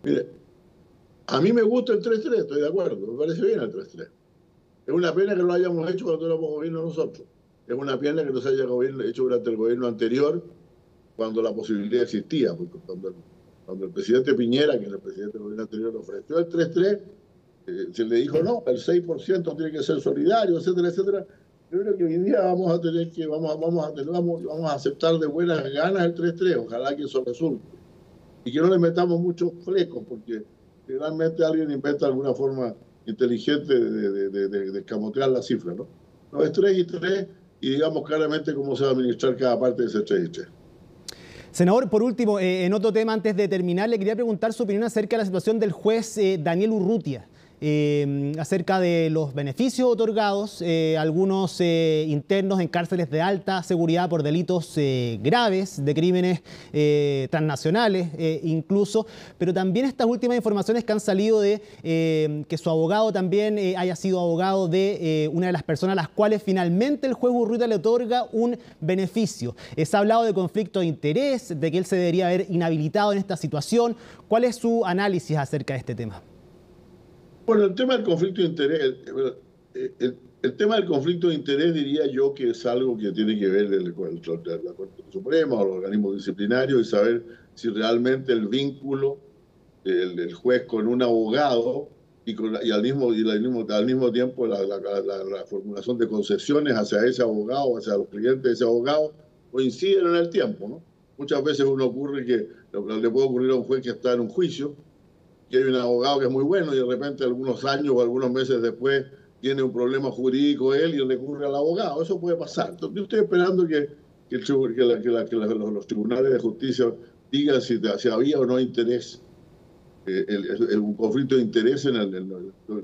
Mire, a mí me gusta el 3-3, estoy de acuerdo, me parece bien el 3-3. Es una pena que lo hayamos hecho cuando éramos gobierno nosotros. Es una pena que no se haya hecho durante el gobierno anterior, cuando la posibilidad existía. Porque cuando el presidente Piñera, que es el presidente del gobierno anterior, ofreció el 3-3, se le dijo no, el 6% tiene que ser solidario, etcétera, etcétera. Yo creo que hoy en día vamos a aceptar de buenas ganas el 3-3. Ojalá que eso resulte. Y que no le metamos muchos flecos, porque realmente alguien inventa alguna forma inteligente de escamotear la cifra, ¿no? No, es 3 y 3 y digamos claramente cómo se va a administrar cada parte de ese 3 y 3. Senador, por último, en otro tema, antes de terminar, le quería preguntar su opinión acerca de la situación del juez Daniel Urrutia. Acerca de los beneficios otorgados, algunos internos en cárceles de alta seguridad por delitos graves, de crímenes transnacionales incluso, pero también estas últimas informaciones que han salido de que su abogado también haya sido abogado de una de las personas a las cuales finalmente el juez Urrutia le otorga un beneficio. Se ha hablado de conflicto de interés, de que él se debería haber inhabilitado en esta situación. ¿Cuál es su análisis acerca de este tema? Bueno, el tema del conflicto de interés, el tema del conflicto de interés diría yo que es algo que tiene que ver con la Corte Suprema o los organismos disciplinarios y saber si realmente el vínculo del juez con un abogado y al mismo tiempo la formulación de concesiones hacia ese abogado, hacia los clientes de ese abogado, coinciden en el tiempo, ¿no? Muchas veces ocurre que le puede ocurrir a un juez que está en un juicio, que hay un abogado que es muy bueno y de repente algunos años o algunos meses después tiene un problema jurídico él y recurre al abogado. Eso puede pasar. Entonces, yo estoy esperando que los tribunales de justicia digan si había o no interés, un conflicto de interés en la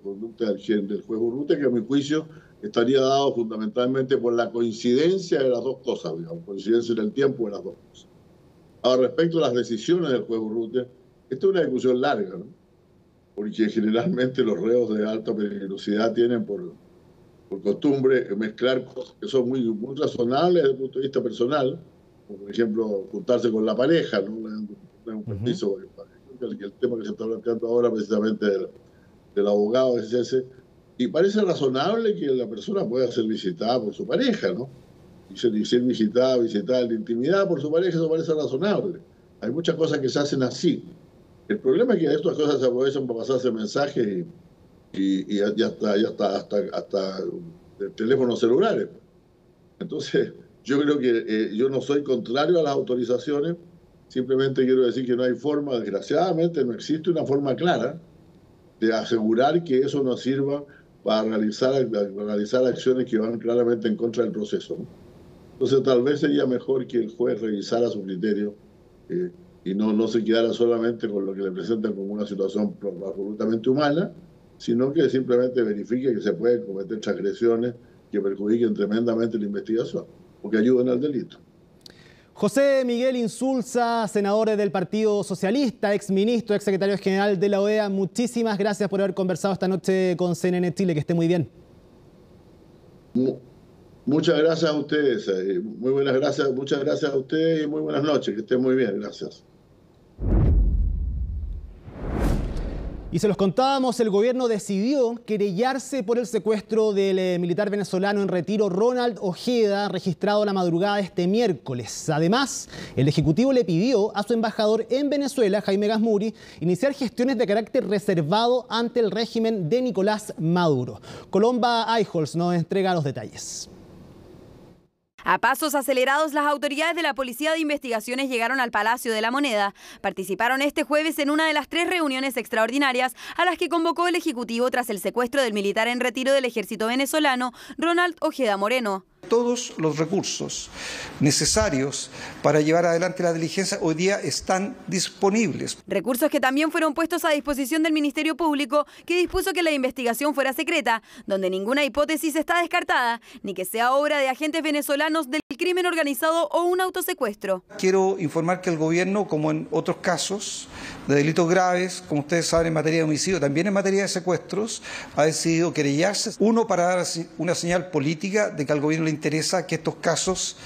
conducta del juez Urrutia, que a mi juicio estaría dado fundamentalmente por la coincidencia de las dos cosas, digamos, coincidencia en el tiempo de las dos cosas. Ahora, respecto a las decisiones del juez Urrutia, esta es una discusión larga, ¿no? Porque generalmente los reos de alta peligrosidad tienen por costumbre mezclar cosas que son muy razonables desde el punto de vista personal, como por ejemplo juntarse con la pareja, ¿no? Un permiso, el tema que se está planteando ahora precisamente del abogado es ese, y parece razonable que la persona pueda ser visitada por su pareja, ¿no? Y ser visitada en intimidad por su pareja, eso parece razonable. Hay muchas cosas que se hacen así. El problema es que estas cosas se aprovechan para pasarse mensajes y hasta teléfonos celulares. Entonces, yo creo que yo no soy contrario a las autorizaciones, simplemente quiero decir que no hay forma, desgraciadamente no existe una forma clara de asegurar que eso nos sirva para realizar acciones que van claramente en contra del proceso, ¿no? Entonces, tal vez sería mejor que el juez revisara su criterio y no se quedara solamente con lo que le presentan como una situación absolutamente humana, sino que simplemente verifique que se pueden cometer transgresiones que perjudiquen tremendamente la investigación, o que ayuden al delito. José Miguel Insulza, senador del Partido Socialista, exministro, exsecretario general de la OEA, muchísimas gracias por haber conversado esta noche con CNN Chile, que esté muy bien. Muchas gracias a ustedes, muy buenas gracias, muchas gracias a ustedes y muy buenas noches, que estén muy bien, gracias. Y se los contábamos, el gobierno decidió querellarse por el secuestro del militar venezolano en retiro Ronald Ojeda, registrado la madrugada de este miércoles. Además, el Ejecutivo le pidió a su embajador en Venezuela, Jaime Gazmuri, iniciar gestiones de carácter reservado ante el régimen de Nicolás Maduro. Colomba Eichholz nos entrega los detalles. A pasos acelerados, las autoridades de la Policía de Investigaciones llegaron al Palacio de la Moneda. Participaron este jueves en una de las 3 reuniones extraordinarias a las que convocó el Ejecutivo tras el secuestro del militar en retiro del ejército venezolano, Ronald Ojeda Moreno. Todos los recursos necesarios para llevar adelante la diligencia hoy día están disponibles. Recursos que también fueron puestos a disposición del Ministerio Público, que dispuso que la investigación fuera secreta, donde ninguna hipótesis está descartada, ni que sea obra de agentes venezolanos del crimen organizado o un autosecuestro. Quiero informar que el gobierno, como en otros casos de delitos graves, como ustedes saben, en materia de homicidio, también en materia de secuestros, ha decidido querellarse. Uno, para dar una señal política de que al gobierno le interesa que estos casos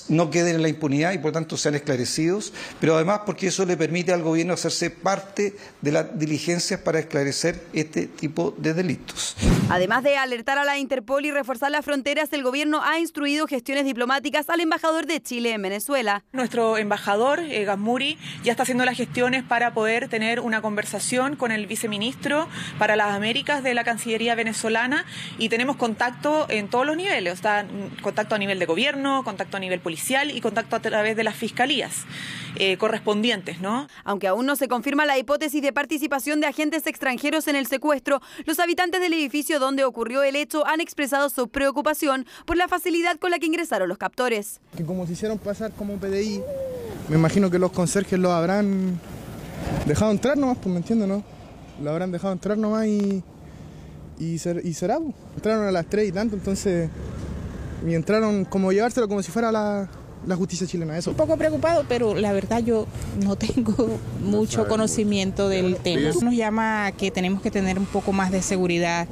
no queden en la impunidad y por tanto sean esclarecidos, pero además porque eso le permite al gobierno hacerse parte de las diligencias para esclarecer este tipo de delitos. Además de alertar a la Interpol y reforzar las fronteras, el gobierno ha instruido gestiones diplomáticas al embajador de Chile en Venezuela. Nuestro embajador, Gasmuri, ya está haciendo las gestiones para poder tener una conversación con el viceministro para las Américas de la Cancillería venezolana y tenemos contacto en todos los niveles, está contacto a nivel de gobierno, contacto a nivel policial y contacto a través de las fiscalías correspondientes, ¿no? Aunque aún no se confirma la hipótesis de participación de agentes extranjeros en el secuestro, los habitantes del edificio donde ocurrió el hecho han expresado su preocupación por la facilidad con la que ingresaron los captores. Que como se hicieron pasar como PDI, me imagino que los conserjes los habrán dejado entrar nomás, pues me entiendes, ¿no? Lo habrán dejado entrar nomás y será, pues. Entraron a las 3 y tanto, entonces, y entraron como llevárselo como si fuera la justicia chilena, eso. Un poco preocupado, pero la verdad yo no tengo mucho conocimiento del tema. Nos llama a que tenemos que tener un poco más de seguridad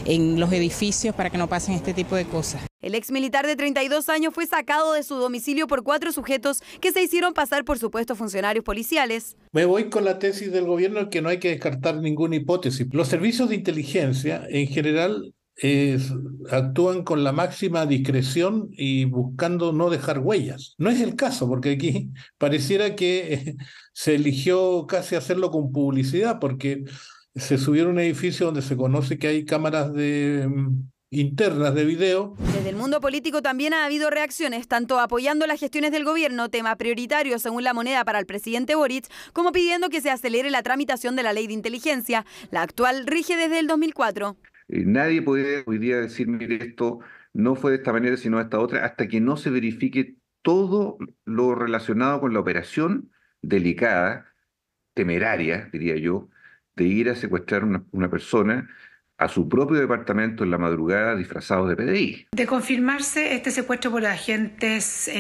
en los edificios para que no pasen este tipo de cosas. El ex militar de 32 años fue sacado de su domicilio por 4 sujetos que se hicieron pasar por supuestos funcionarios policiales. Me voy con la tesis del gobierno que no hay que descartar ninguna hipótesis. Los servicios de inteligencia en general actúan con la máxima discreción y buscando no dejar huellas. No es el caso, porque aquí pareciera que se eligió casi hacerlo con publicidad, porque se subió a un edificio donde se conoce que hay cámaras internas de video. Desde el mundo político también ha habido reacciones, tanto apoyando las gestiones del gobierno, tema prioritario según La Moneda para el presidente Boric, como pidiendo que se acelere la tramitación de la ley de inteligencia. La actual rige desde el 2004. Nadie puede hoy día decir, mire, esto no fue de esta manera, sino de esta otra, hasta que no se verifique todo lo relacionado con la operación delicada, temeraria, diría yo, de ir a secuestrar una persona a su propio departamento en la madrugada disfrazados de PDI. De confirmarse este secuestro por agentes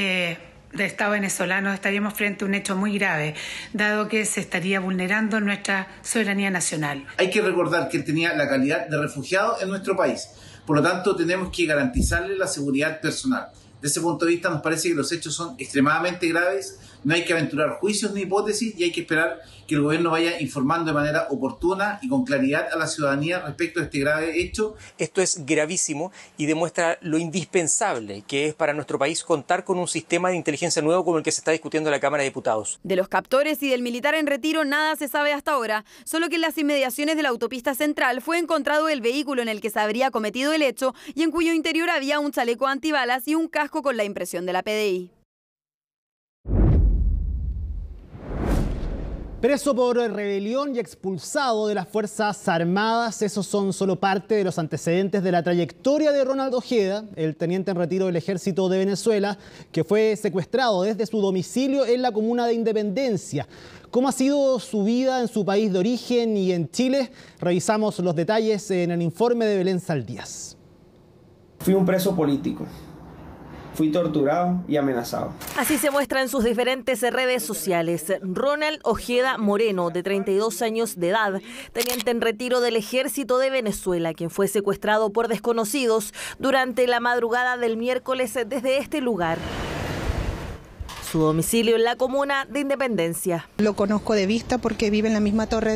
del Estado venezolano, estaríamos frente a un hecho muy grave, dado que se estaría vulnerando nuestra soberanía nacional. Hay que recordar que él tenía la calidad de refugiado en nuestro país, por lo tanto tenemos que garantizarle la seguridad personal. Desde ese punto de vista nos parece que los hechos son extremadamente graves, no hay que aventurar juicios ni hipótesis y hay que esperar que el gobierno vaya informando de manera oportuna y con claridad a la ciudadanía respecto a este grave hecho. Esto es gravísimo y demuestra lo indispensable que es para nuestro país contar con un sistema de inteligencia nuevo como el que se está discutiendo en la Cámara de Diputados. De los captores y del militar en retiro nada se sabe hasta ahora, solo que en las inmediaciones de la autopista central fue encontrado el vehículo en el que se habría cometido el hecho y en cuyo interior había un chaleco antibalas y un casco con la impresión de la PDI. Preso por rebelión y expulsado de las Fuerzas Armadas, esos son solo parte de los antecedentes de la trayectoria de Ronald Ojeda, el teniente en retiro del Ejército de Venezuela, que fue secuestrado desde su domicilio en la comuna de Independencia. ¿Cómo ha sido su vida en su país de origen y en Chile? Revisamos los detalles en el informe de Belén Saldías. Fui un preso político. Fui torturado y amenazado. Así se muestra en sus diferentes redes sociales. Ronald Ojeda Moreno, de 32 años de edad, teniente en retiro del Ejército de Venezuela, quien fue secuestrado por desconocidos durante la madrugada del miércoles desde este lugar. Su domicilio en la comuna de Independencia. Lo conozco de vista porque vive en la misma torre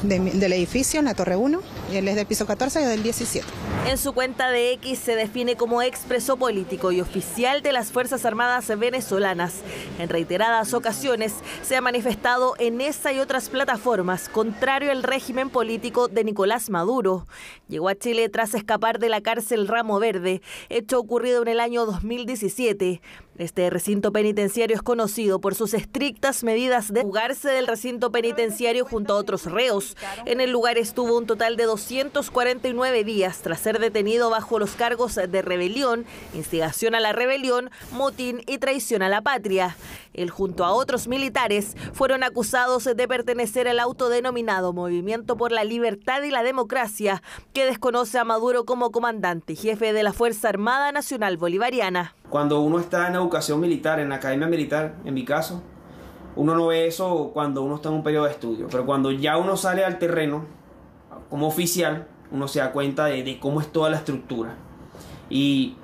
del edificio, en la torre 1, y él es del piso 14 y del 17. En su cuenta de X se define como expreso político y oficial de las Fuerzas Armadas venezolanas. En reiteradas ocasiones se ha manifestado en esa y otras plataformas contrario al régimen político de Nicolás Maduro. Llegó a Chile tras escapar de la cárcel Ramo Verde, hecho ocurrido en el año 2017. Este recinto penitenciario es conocido por sus estrictas medidas de fugarse del recinto penitenciario junto a otros reos. En el lugar estuvo un total de 2 249 días tras ser detenido bajo los cargos de rebelión, instigación a la rebelión, motín y traición a la patria. Él junto a otros militares fueron acusados de pertenecer al autodenominado Movimiento por la Libertad y la Democracia, que desconoce a Maduro como comandante y jefe de la Fuerza Armada Nacional Bolivariana. Cuando uno está en educación militar, en la academia militar, en mi caso, uno no ve eso cuando uno está en un periodo de estudio, pero cuando ya uno sale al terreno como oficial, uno se da cuenta de cómo es toda la estructura. Y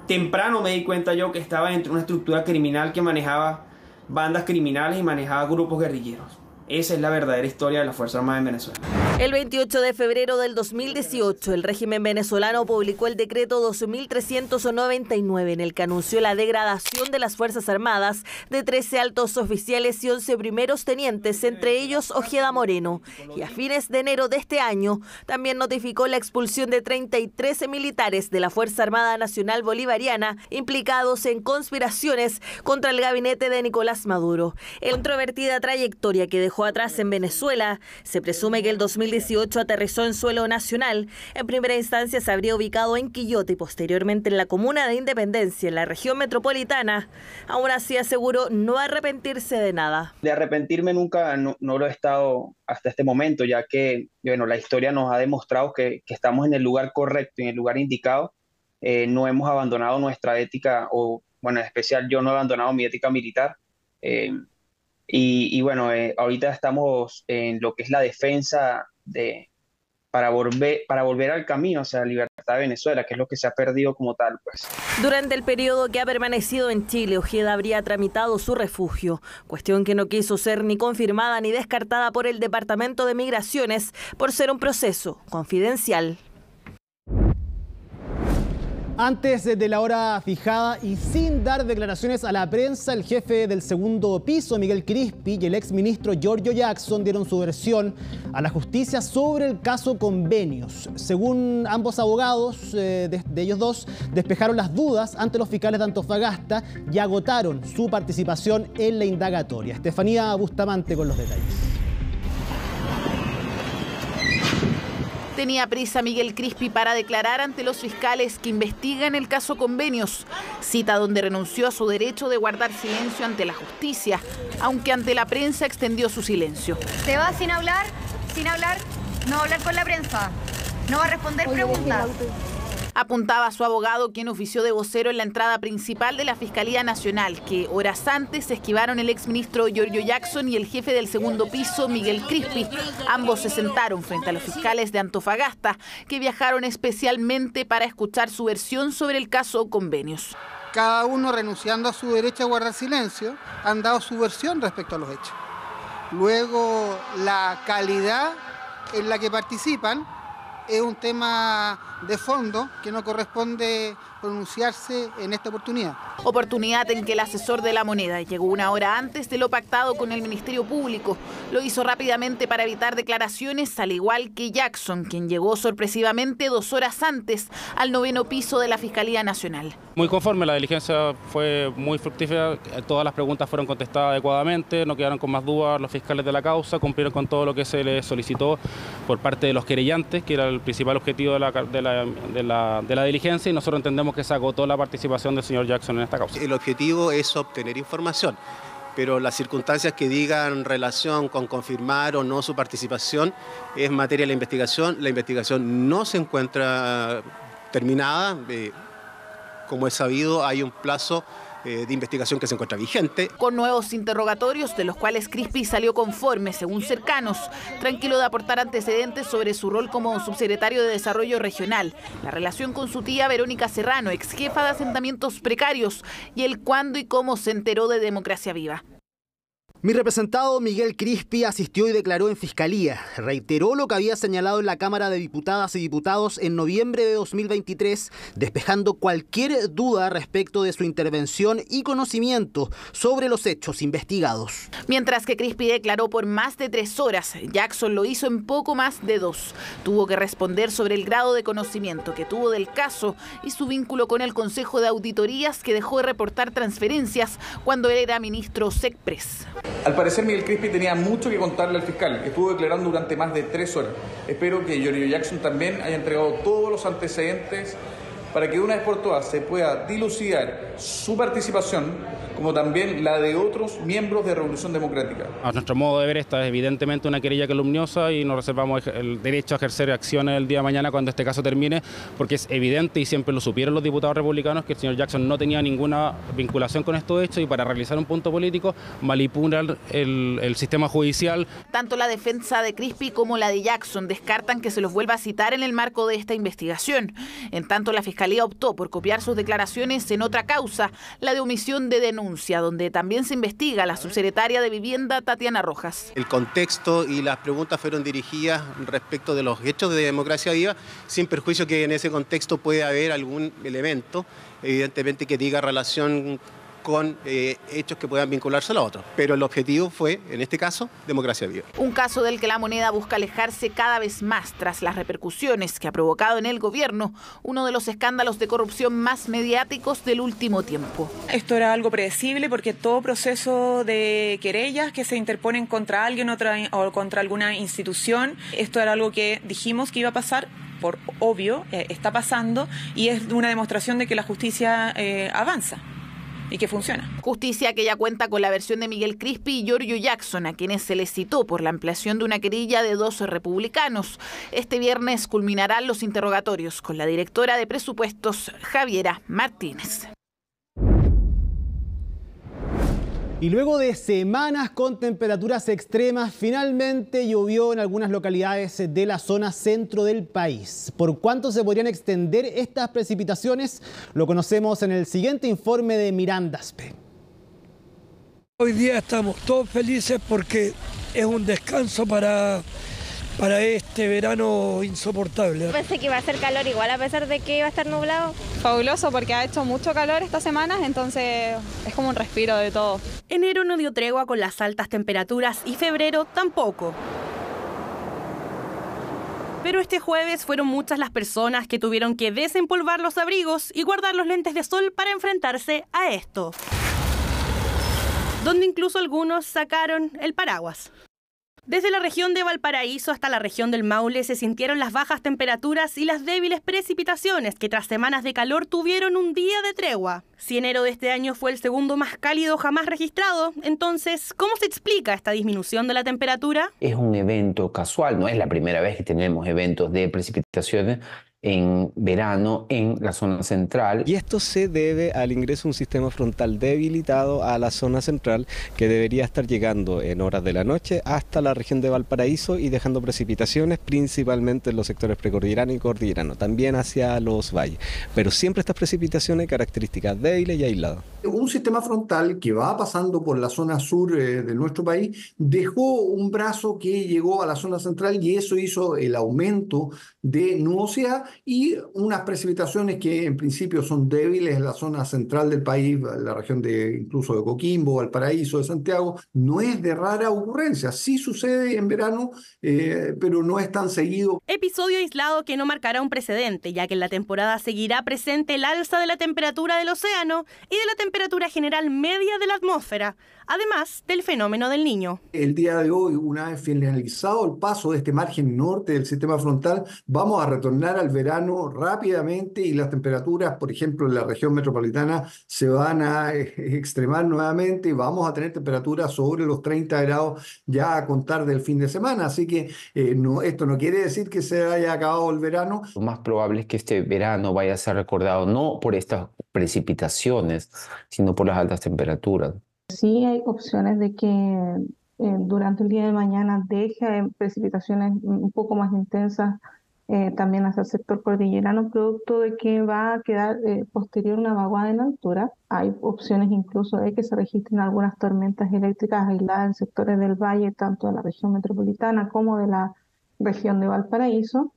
temprano me di cuenta yo que estaba dentro de una estructura criminal que manejaba bandas criminales y manejaba grupos guerrilleros. Esa es la verdadera historia de la Fuerza Armada en Venezuela. El 28 de febrero del 2018, el régimen venezolano publicó el decreto 2399 en el que anunció la degradación de las Fuerzas Armadas de 13 altos oficiales y 11 primeros tenientes, entre ellos Ojeda Moreno. Y a fines de enero de este año, también notificó la expulsión de 33 militares de la Fuerza Armada Nacional Bolivariana implicados en conspiraciones contra el gabinete de Nicolás Maduro. En controvertida trayectoria que dejó atrás en Venezuela, se presume que el 2018 aterrizó en suelo nacional. En primera instancia se habría ubicado en Quillota y posteriormente en la comuna de Independencia, en la región metropolitana. Aún así aseguró no arrepentirse de nada. De arrepentirme nunca, no lo he estado hasta este momento, ya que la historia nos ha demostrado que estamos en el lugar correcto, en el lugar indicado. No hemos abandonado nuestra ética, en especial yo no he abandonado mi ética militar. Ahorita estamos en lo que es la defensa para volver al camino hacia la libertad de Venezuela, que es lo que se ha perdido como tal, pues. Durante el periodo que ha permanecido en Chile, Ojeda habría tramitado su refugio, cuestión que no quiso ser ni confirmada ni descartada por el Departamento de Migraciones por ser un proceso confidencial. Antes de la hora fijada y sin dar declaraciones a la prensa, el jefe del segundo piso, Miguel Crispi, y el exministro Giorgio Jackson dieron su versión a la justicia sobre el caso Convenios. Según ambos abogados de ellos dos, despejaron las dudas ante los fiscales de Antofagasta y agotaron su participación en la indagatoria. Estefanía Bustamante con los detalles. Tenía prisa Miguel Crispi para declarar ante los fiscales que investigan el caso Convenios, cita donde renunció a su derecho de guardar silencio ante la justicia, aunque ante la prensa extendió su silencio. ¿Se va sin hablar? No va a hablar con la prensa, no va a responder preguntas. Apuntaba a su abogado, quien ofició de vocero en la entrada principal de la Fiscalía Nacional, que horas antes esquivaron el exministro Giorgio Jackson y el jefe del segundo piso, Miguel Crispi. Ambos se sentaron frente a los fiscales de Antofagasta, que viajaron especialmente para escuchar su versión sobre el caso Convenios. Cada uno, renunciando a su derecho a guardar silencio, han dado su versión respecto a los hechos. Luego, la calidad en la que participan es un tema de fondo que no corresponde pronunciarse en esta oportunidad. Oportunidad en que el asesor de la moneda llegó una hora antes de lo pactado con el Ministerio Público. Lo hizo rápidamente para evitar declaraciones, al igual que Jackson, quien llegó sorpresivamente 2 horas antes al 9º piso de la Fiscalía Nacional. Muy conforme, la diligencia fue muy fructífera, todas las preguntas fueron contestadas adecuadamente, no quedaron con más dudas los fiscales de la causa, cumplieron con todo lo que se les solicitó por parte de los querellantes, que era el principal objetivo de la diligencia, y nosotros entendemos que se agotó la participación del señor Jackson en esta causa. El objetivo es obtener información, pero las circunstancias que digan relación con confirmar o no su participación es materia de la investigación no se encuentra terminada. Como es sabido, hay un plazo de investigación que se encuentra vigente. Con nuevos interrogatorios, de los cuales Crispi salió conforme, según cercanos, tranquilo de aportar antecedentes sobre su rol como subsecretario de Desarrollo Regional, la relación con su tía Verónica Serrano, ex jefa de asentamientos precarios, y el cuándo y cómo se enteró de Democracia Viva. Mi representado Miguel Crispi asistió y declaró en Fiscalía. Reiteró lo que había señalado en la Cámara de Diputadas y Diputados en noviembre de 2023, despejando cualquier duda respecto de su intervención y conocimiento sobre los hechos investigados. Mientras que Crispi declaró por más de 3 horas, Jackson lo hizo en poco más de 2. Tuvo que responder sobre el grado de conocimiento que tuvo del caso y su vínculo con el Consejo de Auditorías, que dejó de reportar transferencias cuando él era ministro SECPRES. Al parecer Miguel Crispi tenía mucho que contarle al fiscal. Estuvo declarando durante más de 3 horas. Espero que Giorgio Jackson también haya entregado todos los antecedentes para que de una vez por todas se pueda dilucidar su participación, como también la de otros miembros de Revolución Democrática. A nuestro modo de ver, esta es evidentemente una querella calumniosa y nos reservamos el derecho a ejercer acciones el día de mañana cuando este caso termine, porque es evidente, y siempre lo supieron los diputados republicanos, que el señor Jackson no tenía ninguna vinculación con estos hechos y para realizar un punto político manipulan el sistema judicial. Tanto la defensa de Crispi como la de Jackson descartan que se los vuelva a citar en el marco de esta investigación. En tanto, la Fiscalía optó por copiar sus declaraciones en otra causa, la de omisión de denuncia, donde también se investiga a la subsecretaria de Vivienda, Tatiana Rojas. El contexto y las preguntas fueron dirigidas respecto de los hechos de Democracia Viva, sin perjuicio que en ese contexto puede haber algún elemento, evidentemente, que diga relación con hechos que puedan vincularse a los otros. Pero el objetivo fue, en este caso, Democracia Viva. Un caso del que la moneda busca alejarse cada vez más tras las repercusiones que ha provocado en el gobierno uno de los escándalos de corrupción más mediáticos del último tiempo. Esto era algo predecible porque todo proceso de querellas que se interponen contra alguien o contra alguna institución, esto era algo que dijimos que iba a pasar. Por obvio, está pasando y es una demostración de que la justicia avanza y que funciona. Justicia que ya cuenta con la versión de Miguel Crispi y Giorgio Jackson, a quienes se les citó por la ampliación de una querella de 2 republicanos. Este viernes culminarán los interrogatorios con la directora de presupuestos, Javiera Martínez. Y luego de semanas con temperaturas extremas, finalmente llovió en algunas localidades de la zona centro del país. ¿Por cuánto se podrían extender estas precipitaciones? Lo conocemos en el siguiente informe de Miranda Aspe. Hoy día estamos todos felices porque es un descanso para este verano insoportable. Pensé que iba a hacer calor igual a pesar de que iba a estar nublado. Fabuloso porque ha hecho mucho calor estas semanas, entonces es como un respiro de todo. Enero no dio tregua con las altas temperaturas y febrero tampoco. Pero este jueves fueron muchas las personas que tuvieron que desempolvar los abrigos y guardar los lentes de sol para enfrentarse a esto. Donde incluso algunos sacaron el paraguas. Desde la región de Valparaíso hasta la región del Maule se sintieron las bajas temperaturas y las débiles precipitaciones que tras semanas de calor tuvieron un día de tregua. Si enero de este año fue el segundo más cálido jamás registrado, entonces, ¿cómo se explica esta disminución de la temperatura? Es un evento casual, no es la primera vez que tenemos eventos de precipitaciones en verano en la zona central. Y esto se debe al ingreso de un sistema frontal debilitado a la zona central que debería estar llegando en horas de la noche hasta la región de Valparaíso y dejando precipitaciones principalmente en los sectores precordillerano y cordillerano, también hacia los valles. Pero siempre estas precipitaciones características débiles y aisladas. Un sistema frontal que va pasando por la zona sur de nuestro país dejó un brazo que llegó a la zona central y eso hizo el aumento de nubosidad y unas precipitaciones que en principio son débiles en la zona central del país, la región incluso de Coquimbo, Valparaíso, de Santiago. No es de rara ocurrencia, sí sucede en verano, pero no es tan seguido. Episodio aislado que no marcará un precedente, ya que en la temporada seguirá presente el alza de la temperatura del océano y de la temperatura general media de la atmósfera, además del fenómeno del Niño. El día de hoy, una vez finalizado el paso de este margen norte del sistema frontal, vamos a retornar al verano rápidamente y las temperaturas, por ejemplo, en la región metropolitana se van a extremar nuevamente y vamos a tener temperaturas sobre los 30 grados ya a contar del fin de semana. Así que esto no quiere decir que se haya acabado el verano. Lo más probable es que este verano vaya a ser recordado no por estas precipitaciones, sino por las altas temperaturas. Sí hay opciones de que durante el día de mañana deje precipitaciones un poco más intensas también hacia el sector cordillerano, producto de que va a quedar posterior una vaguada en altura. Hay opciones incluso de que se registren algunas tormentas eléctricas aisladas en sectores del valle, tanto de la región metropolitana como de la región de Valparaíso,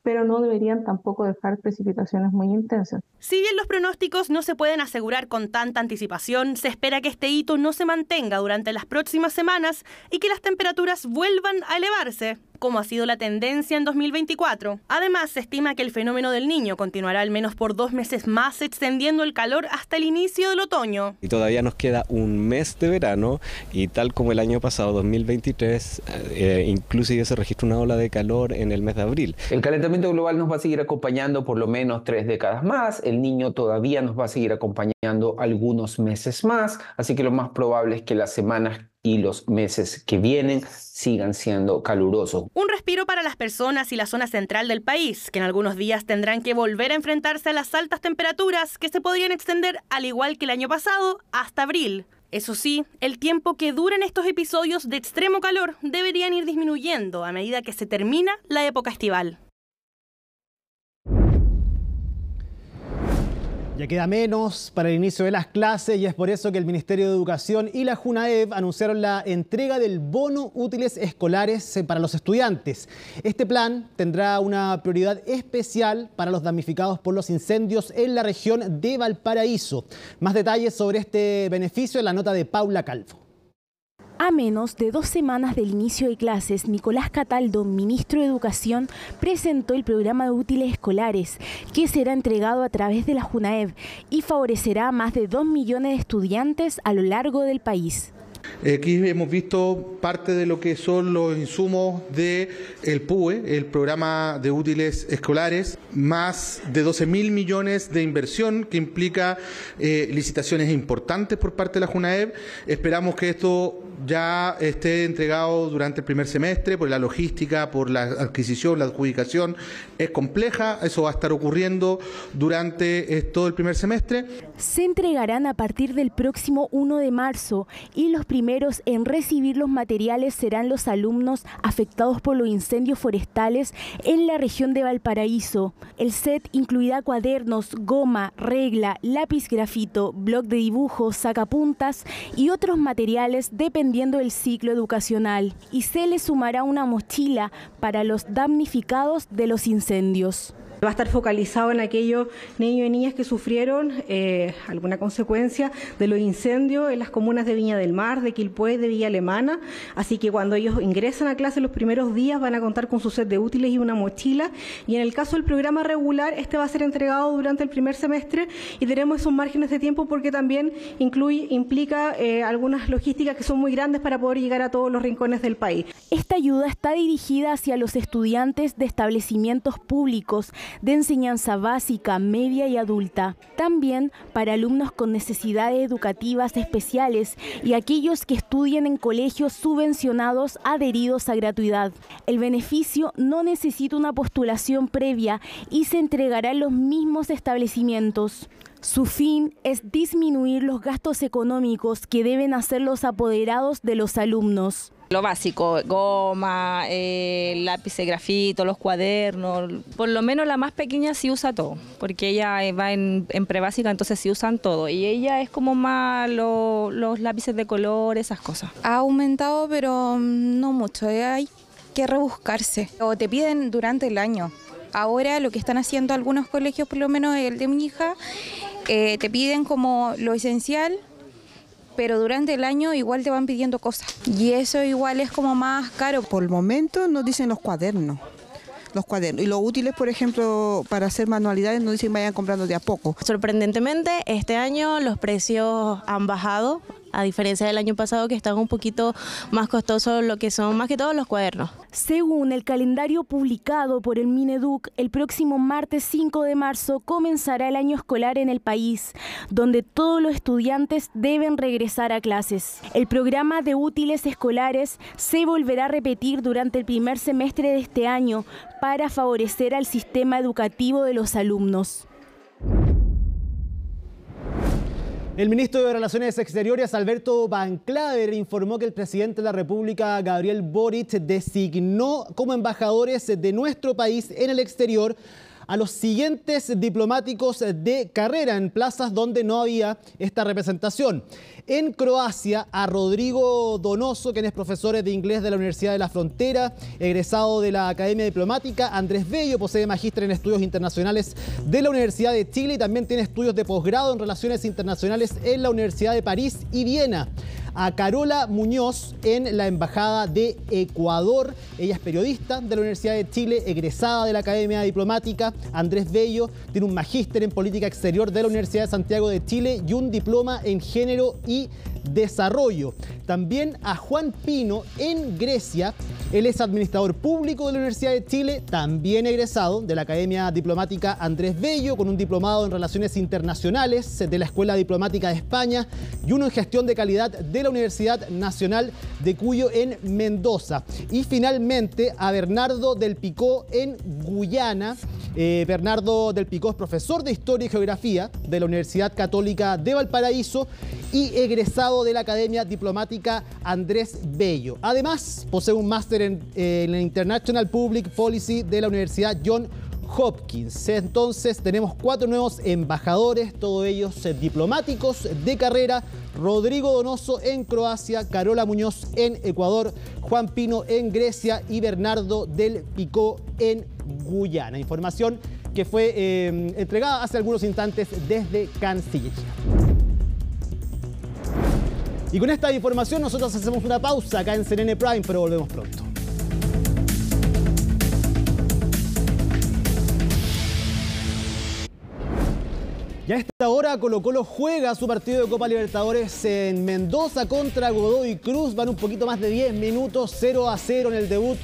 pero no deberían tampoco dejar precipitaciones muy intensas. Si bien los pronósticos no se pueden asegurar con tanta anticipación, se espera que este hito no se mantenga durante las próximas semanas y que las temperaturas vuelvan a elevarse, como ha sido la tendencia en 2024. Además, se estima que el fenómeno del Niño continuará al menos por 2 meses más, extendiendo el calor hasta el inicio del otoño. Y todavía nos queda un mes de verano y tal como el año pasado, 2023, inclusive se registra una ola de calor en el mes de abril. El calentamiento global nos va a seguir acompañando por lo menos 3 décadas más. El Niño todavía nos va a seguir acompañando algunos meses más, así que lo más probable es que las semanas y los meses que vienen sigan siendo calurosos. Un respiro para las personas y la zona central del país, que en algunos días tendrán que volver a enfrentarse a las altas temperaturas que se podrían extender, al igual que el año pasado, hasta abril. Eso sí, el tiempo que duran estos episodios de extremo calor deberían ir disminuyendo a medida que se termina la época estival. Ya queda menos para el inicio de las clases y es por eso que el Ministerio de Educación y la JUNAEV anunciaron la entrega del bono útiles escolares para los estudiantes. Este plan tendrá una prioridad especial para los damnificados por los incendios en la región de Valparaíso. Más detalles sobre este beneficio en la nota de Paula Calvo. A menos de 2 semanas del inicio de clases, Nicolás Cataldo, ministro de Educación, presentó el programa de útiles escolares, que será entregado a través de la JUNAEV y favorecerá a más de 2 millones de estudiantes a lo largo del país. Aquí hemos visto parte de lo que son los insumos del PUE, el programa de útiles escolares, más de 12.000 millones de inversión que implica licitaciones importantes por parte de la JUNAEV. Esperamos que esto ya esté entregado durante el primer semestre, por la logística, por la adquisición, la adjudicación es compleja, eso va a estar ocurriendo durante todo el primer semestre. Se entregarán a partir del próximo 1 de marzo y los primeros en recibir los materiales serán los alumnos afectados por los incendios forestales en la región de Valparaíso. El set incluirá cuadernos, goma, regla, lápiz grafito, bloc de dibujo, sacapuntas y otros materiales dependiendo del ciclo educacional. Y se le sumará una mochila para los damnificados de los incendios. Va a estar focalizado en aquellos niños y niñas que sufrieron alguna consecuencia de los incendios en las comunas de Viña del Mar, de Quilpué, de Villa Alemana. Así que cuando ellos ingresan a clase los primeros días van a contar con su set de útiles y una mochila. Y en el caso del programa regular, este va a ser entregado durante el primer semestre y tenemos esos márgenes de tiempo porque también implica algunas logísticas que son muy grandes para poder llegar a todos los rincones del país. Esta ayuda está dirigida hacia los estudiantes de establecimientos públicos de enseñanza básica, media y adulta. También para alumnos con necesidades educativas especiales y aquellos que estudian en colegios subvencionados adheridos a gratuidad. El beneficio no necesita una postulación previa y se entregará en los mismos establecimientos. Su fin es disminuir los gastos económicos que deben hacer los apoderados de los alumnos. Lo básico, goma, lápiz de grafito, los cuadernos. Por lo menos la más pequeña sí usa todo, porque ella va en prebásica, entonces sí usan todo. Y ella es como más los lápices de color, esas cosas. Ha aumentado, pero no mucho, hay que rebuscarse. O te piden durante el año. Ahora lo que están haciendo algunos colegios, por lo menos el de mi hija, te piden como lo esencial, pero durante el año igual te van pidiendo cosas. Y eso igual es como más caro. Por el momento nos dicen los cuadernos. Y los útiles, por ejemplo, para hacer manualidades nos dicen vayan comprando de a poco. Sorprendentemente, este año los precios han bajado, a diferencia del año pasado que estaban un poquito más costosos lo que son más que todo los cuadernos. Según el calendario publicado por el Mineduc, el próximo martes 5 de marzo comenzará el año escolar en el país, donde todos los estudiantes deben regresar a clases. El programa de útiles escolares se volverá a repetir durante el primer semestre de este año para favorecer al sistema educativo de los alumnos. El ministro de Relaciones Exteriores, Alberto Van Claver, informó que el presidente de la República, Gabriel Boric, designó como embajadores de nuestro país en el exterior a los siguientes diplomáticos de carrera en plazas donde no había esta representación. En Croacia, a Rodrigo Donoso, quien es profesor de inglés de la Universidad de la Frontera, egresado de la Academia Diplomática. Andrés Bello posee magíster en estudios internacionales de la Universidad de Chile y también tiene estudios de posgrado en relaciones internacionales en la Universidad de París y Viena. A Carola Muñoz en la Embajada de Ecuador. Ella es periodista de la Universidad de Chile, egresada de la Academia Diplomática. Andrés Bello tiene un magíster en política exterior de la Universidad de Santiago de Chile y un diploma en género y desarrollo. También a Juan Pino en Grecia. Él es administrador público de la Universidad de Chile, también egresado de la Academia Diplomática Andrés Bello, con un diplomado en Relaciones Internacionales de la Escuela Diplomática de España y uno en Gestión de Calidad de la Universidad Nacional de Cuyo en Mendoza. Y finalmente a Bernardo del Picó en Guyana. Bernardo del Picó es profesor de Historia y Geografía de la Universidad Católica de Valparaíso y egresado de la Academia Diplomática Andrés Bello. Además, posee un máster en International Public Policy de la Universidad Johns Hopkins. Entonces, tenemos 4 nuevos embajadores, todos ellos diplomáticos de carrera. Rodrigo Donoso en Croacia, Carola Muñoz en Ecuador, Juan Pino en Grecia y Bernardo del Picó en Guyana. Información que fue entregada hace algunos instantes desde Cancillería. Y con esta información nosotros hacemos una pausa acá en CNN Prime, pero volvemos pronto. Y a esta hora Colo-Colo juega su partido de Copa Libertadores en Mendoza contra Godoy Cruz. Van un poquito más de 10 minutos, 0-0 en el debut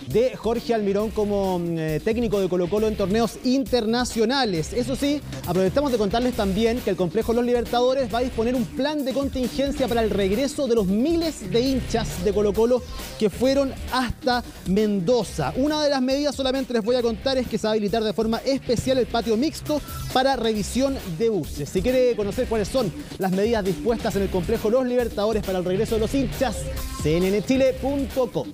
de Jorge Almirón como técnico de Colo-Colo en torneos internacionales. Eso sí, aprovechamos de contarles también que el complejo Los Libertadores va a disponer un plan de contingencia para el regreso de los miles de hinchas de Colo-Colo que fueron hasta Mendoza. Una de las medidas, solamente les voy a contar, es que se va a habilitar de forma especial el patio mixto para revisión de buses. Si quiere conocer cuáles son las medidas dispuestas en el complejo Los Libertadores para el regreso de los hinchas, cnnchile.com.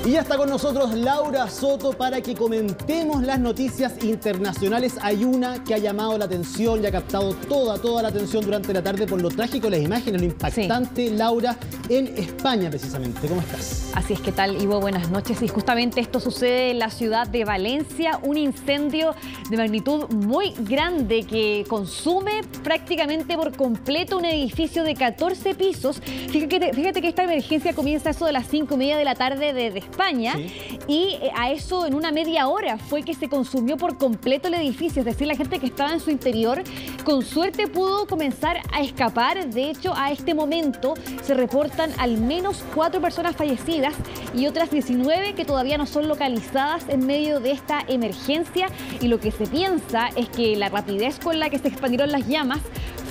Y ya está con nosotros Laura Soto para que comentemos las noticias internacionales. Hay una que ha llamado la atención y ha captado toda la atención durante la tarde por lo trágico de las imágenes, lo impactante, sí. Laura, en España precisamente. ¿Cómo estás? Así es, ¿qué tal, Ivo? Buenas noches. Y justamente esto sucede en la ciudad de Valencia, un incendio de magnitud muy grande que consume prácticamente por completo un edificio de 14 pisos. Fíjate que esta emergencia comienza a eso de las 5:30 de la tarde de España, sí. Y a eso en una media hora fue que se consumió por completo el edificio, es decir, la gente que estaba en su interior con suerte pudo comenzar a escapar. De hecho, a este momento se reportan al menos 4 personas fallecidas y otras 19 que todavía no son localizadas en medio de esta emergencia, y lo que se piensa es que la rapidez con la que se expandieron las llamas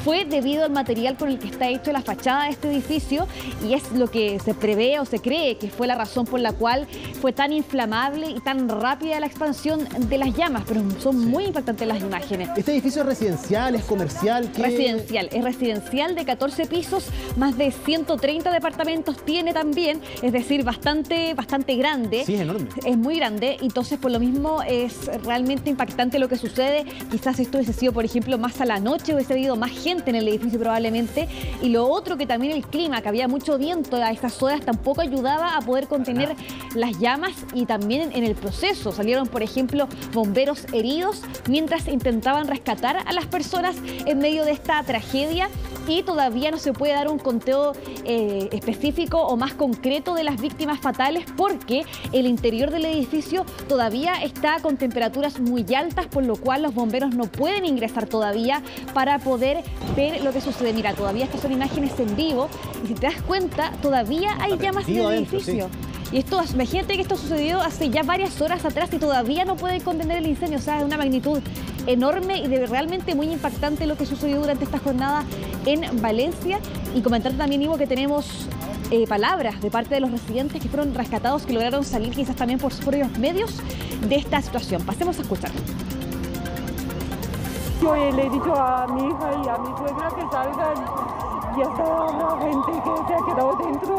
fue debido al material con el que está hecho la fachada de este edificio, y es lo que se prevé o se cree que fue la razón por la cual fue tan inflamable y tan rápida la expansión de las llamas, pero son muy impactantes las imágenes. ¿Este edificio es residencial, es comercial? Residencial, es residencial de 14 pisos, más de 130 departamentos tiene también, es decir, bastante grande. Sí, es enorme. Es muy grande, entonces por lo mismo es realmente impactante lo que sucede. Quizás esto hubiese sido, por ejemplo, más a la noche, hubiese habido más gente en el edificio probablemente, y lo otro que también el clima, que había mucho viento a estas horas, tampoco ayudaba a poder contener las llamas, y también en el proceso salieron, por ejemplo, bomberos heridos mientras intentaban rescatar a las personas en medio de esta tragedia, y todavía no se puede dar un conteo específico o más concreto de las víctimas fatales, porque el interior del edificio todavía está con temperaturas muy altas, por lo cual los bomberos no pueden ingresar todavía para poder ver lo que sucede. Mira, todavía estas son imágenes en vivo, y si te das cuenta, todavía hay llamas en el edificio. Sí. Y esto, imagínate que esto sucedió hace ya varias horas atrás y todavía no pueden contener el incendio. O sea, es una magnitud enorme y realmente muy impactante lo que sucedió durante esta jornada en Valencia. Y comentar también, Ivo, que tenemos palabras de parte de los residentes que fueron rescatados, que lograron salir quizás también por sus propios medios de esta situación. Pasemos a escuchar. Yo le he dicho a mi hija y a mi suegra que salgan, y hasta la gente que se ha quedado dentro.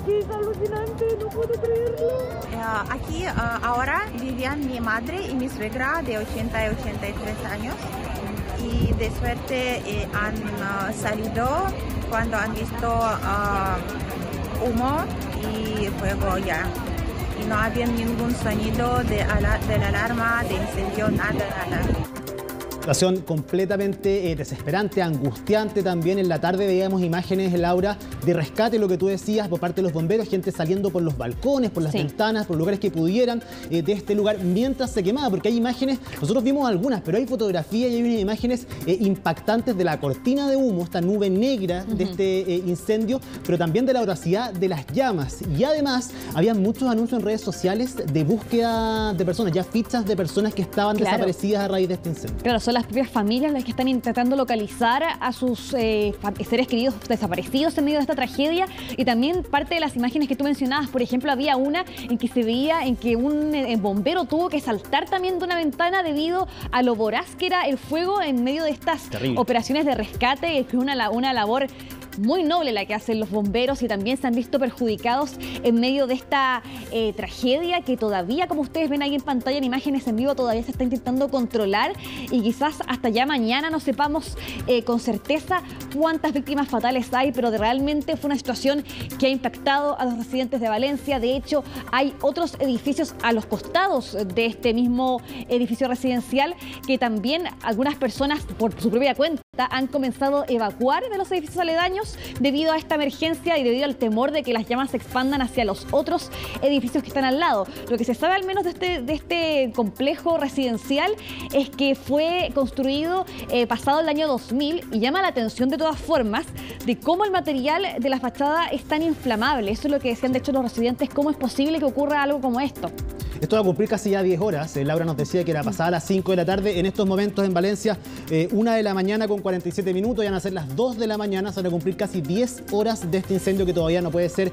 que es alucinante, no puedo creerlo. Aquí ahora vivían mi madre y mi suegra de 80 y 83 años y de suerte han salido cuando han visto humo y fuego ya. Y no había ningún sonido de la alarma, de incendio, nada. Situación completamente desesperante, angustiante también. En la tarde veíamos imágenes, Laura, de rescate, lo que tú decías, por parte de los bomberos, gente saliendo por los balcones, por las ventanas, por lugares que pudieran de este lugar mientras se quemaba, porque hay imágenes, nosotros vimos algunas, pero hay fotografías y hay unas imágenes impactantes de la cortina de humo, esta nube negra de este incendio, pero también de la voracidad de las llamas. Y además, había muchos anuncios en redes sociales de búsqueda de personas, ya fichas de personas que estaban desaparecidas a raíz de este incendio. Claro, son las propias familias las que están intentando localizar a sus seres queridos desaparecidos en medio de esta tragedia, y también parte de las imágenes que tú mencionabas, por ejemplo, había una en que se veía en que un bombero tuvo que saltar también de una ventana debido a lo voraz que era el fuego en medio de estas operaciones de rescate. Es una labor muy noble la que hacen los bomberos, y también se han visto perjudicados en medio de esta tragedia que todavía, como ustedes ven ahí en pantalla en imágenes en vivo, todavía se está intentando controlar, y quizás hasta ya mañana no sepamos con certeza cuántas víctimas fatales hay, pero realmente fue una situación que ha impactado a los residentes de Valencia. De hecho, hay otros edificios a los costados de este mismo edificio residencial que también algunas personas por su propia cuenta han comenzado a evacuar de los edificios aledaños debido a esta emergencia y debido al temor de que las llamas se expandan hacia los otros edificios que están al lado. Lo que se sabe al menos de este complejo residencial es que fue construido pasado el año 2000, y llama la atención de todas formas de cómo el material de la fachada es tan inflamable. Eso es lo que decían de hecho los residentes, cómo es posible que ocurra algo como esto. Esto va a cumplir casi ya 10 horas. Laura nos decía que era pasada las 5 de la tarde. En estos momentos en Valencia, 1 de la mañana con 47 minutos. Ya van a ser las 2 de la mañana. Se van a cumplir casi 10 horas de este incendio que todavía no puede ser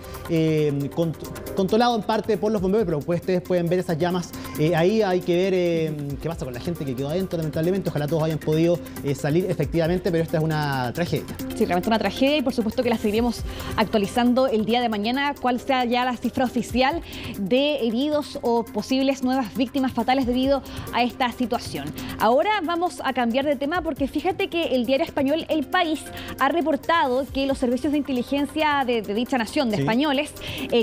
controlado en parte por los bomberos. Pero pues, ustedes pueden ver esas llamas. Ahí hay que ver qué pasa con la gente que quedó adentro, lamentablemente. Ojalá todos hayan podido salir efectivamente, pero esta es una tragedia. Sí, realmente una tragedia, y por supuesto que la seguiremos actualizando el día de mañana, cuál sea ya la cifra oficial de heridos o posibles nuevas víctimas fatales debido a esta situación. Ahora vamos a cambiar de tema, porque fíjate que el diario español El País ha reportado que los servicios de inteligencia de dicha nación, de españoles,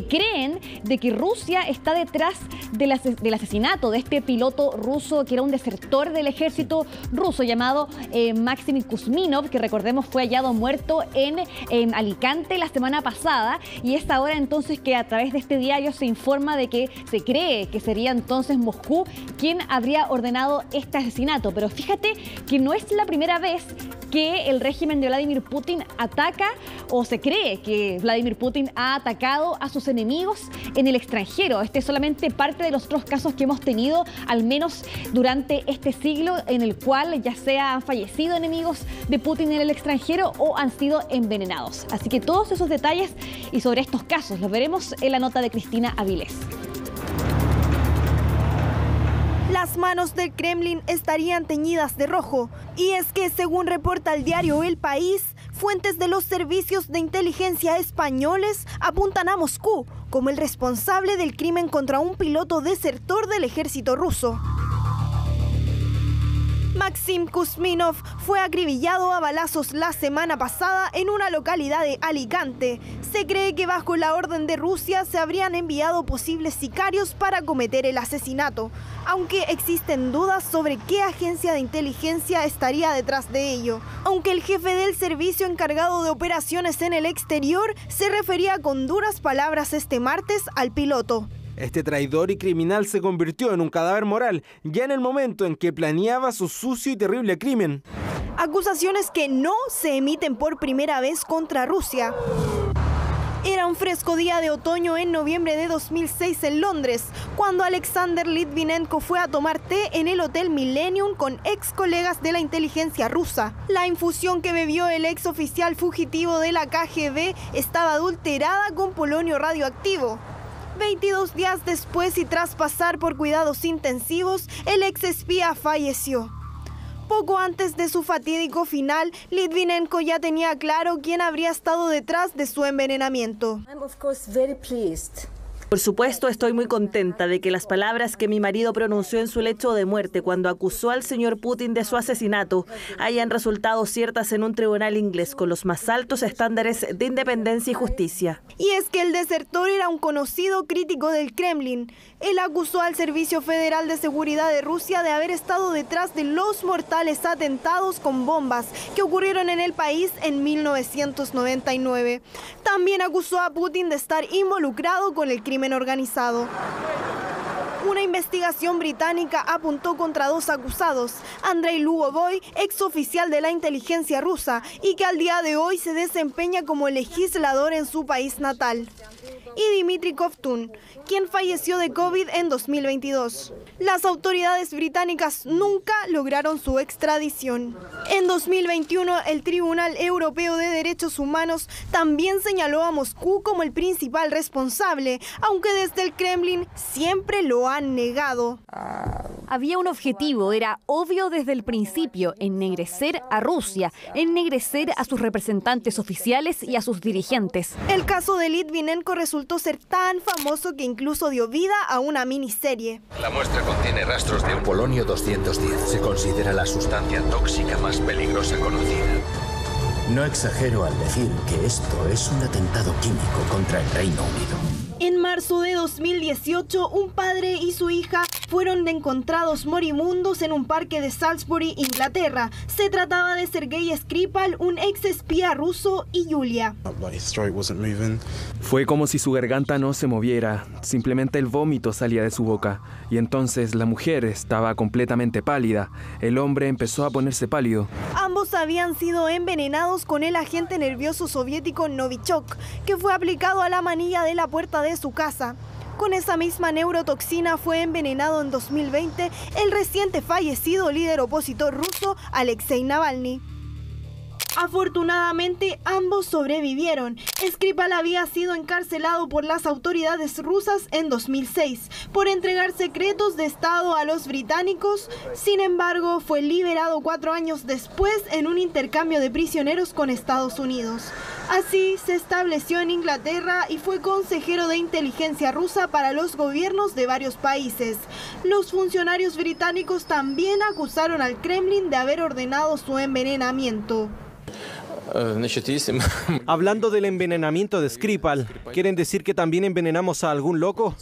creen de que Rusia está detrás del asesinato de este piloto ruso que era un desertor del ejército ruso llamado Maxim Kuzminov, que recordemos fue hallado muerto en Alicante la semana pasada, y es ahora entonces que a través de este diario se informa de que se cree que sería entonces Moscú quien habría ordenado este asesinato. Pero fíjate que no es la primera vez que el régimen de Vladimir Putin ataca, o se cree que Vladimir Putin ha atacado a sus enemigos en el extranjero. Este es solamente parte de los otros casos que hemos tenido, al menos durante este siglo, en el cual ya sea han fallecido enemigos de Putin en el extranjero o han sido envenenados. Así que todos esos detalles y sobre estos casos los veremos en la nota de Cristina Avilés. Las manos del Kremlin estarían teñidas de rojo. Y es que, según reporta el diario El País, fuentes de los servicios de inteligencia españoles apuntan a Moscú como el responsable del crimen contra un piloto desertor del ejército ruso. Maxim Kuzminov fue acribillado a balazos la semana pasada en una localidad de Alicante. Se cree que bajo la orden de Rusia se habrían enviado posibles sicarios para cometer el asesinato, aunque existen dudas sobre qué agencia de inteligencia estaría detrás de ello. Aunque el jefe del servicio encargado de operaciones en el exterior se refería con duras palabras este martes al piloto. Este traidor y criminal se convirtió en un cadáver moral ya en el momento en que planeaba su sucio y terrible crimen. Acusaciones que no se emiten por primera vez contra Rusia. Era un fresco día de otoño en noviembre de 2006 en Londres, cuando Alexander Litvinenko fue a tomar té en el Hotel Millennium con ex colegas de la inteligencia rusa. La infusión que bebió el ex oficial fugitivo de la KGB estaba adulterada con polonio radioactivo. 22 días después y tras pasar por cuidados intensivos, el ex espía falleció. Poco antes de su fatídico final, Litvinenko ya tenía claro quién habría estado detrás de su envenenamiento. Por supuesto, estoy muy contenta de que las palabras que mi marido pronunció en su lecho de muerte cuando acusó al señor Putin de su asesinato hayan resultado ciertas en un tribunal inglés con los más altos estándares de independencia y justicia. Y es que el desertor era un conocido crítico del Kremlin. Él acusó al Servicio Federal de Seguridad de Rusia de haber estado detrás de los mortales atentados con bombas que ocurrieron en el país en 1999. También acusó a Putin de estar involucrado con el crimen organizado. Una investigación británica apuntó contra dos acusados, Andrei Lugovoy, exoficial de la inteligencia rusa y que al día de hoy se desempeña como legislador en su país natal, y Dmitry Kovtun, quien falleció de COVID en 2022. Las autoridades británicas nunca lograron su extradición. En 2021, el Tribunal Europeo de Derechos Humanos también señaló a Moscú como el principal responsable, aunque desde el Kremlin siempre lo han negado. Había un objetivo, era obvio desde el principio: ennegrecer a Rusia, ennegrecer a sus representantes oficiales y a sus dirigentes. El caso de Litvinenko resultó ser tan famoso que incluso dio vida a una miniserie. La muestra contiene rastros de un polonio 210. Se considera la sustancia tóxica más peligrosa conocida. No exagero al decir que esto es un atentado químico contra el Reino Unido. En marzo de 2018, un padre y su hija fueron encontrados moribundos en un parque de Salisbury, Inglaterra. Se trataba de Sergei Skripal, un ex espía ruso, y Yulia. Fue como si su garganta no se moviera, simplemente el vómito salía de su boca. Y entonces la mujer estaba completamente pálida. El hombre empezó a ponerse pálido. Ambos habían sido envenenados con el agente nervioso soviético Novichok, que fue aplicado a la manilla de la puerta de su casa. Con esa misma neurotoxina fue envenenado en 2020 el reciente fallecido líder opositor ruso Alexei Navalny. Afortunadamente, ambos sobrevivieron. Skripal había sido encarcelado por las autoridades rusas en 2006 por entregar secretos de Estado a los británicos. Sin embargo, fue liberado 4 años después en un intercambio de prisioneros con Estados Unidos. Así, se estableció en Inglaterra y fue consejero de inteligencia rusa para los gobiernos de varios países. Los funcionarios británicos también acusaron al Kremlin de haber ordenado su envenenamiento. Hablando del envenenamiento de Skripal, ¿quieren decir que también envenenamos a algún loco?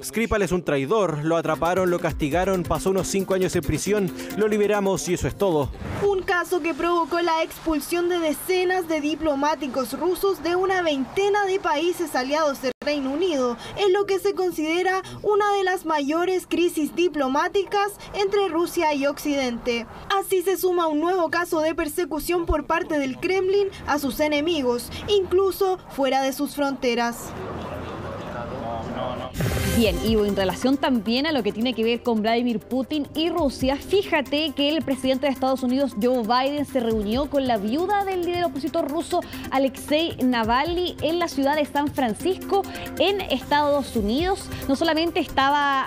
Skripal es un traidor, lo atraparon, lo castigaron, pasó unos 5 años en prisión, lo liberamos y eso es todo. Un caso que provocó la expulsión de decenas de diplomáticos rusos de una veintena de países aliados del Reino Unido, en lo que se considera una de las mayores crisis diplomáticas entre Rusia y Occidente. Así se suma un nuevo caso de persecución por parte del Kremlin a sus enemigos, incluso fuera de sus fronteras. Bien, y en relación también a lo que tiene que ver con Vladimir Putin y Rusia, fíjate que el presidente de Estados Unidos, Joe Biden, se reunió con la viuda del líder opositor ruso Alexei Navalny en la ciudad de San Francisco, en Estados Unidos. No solamente estaba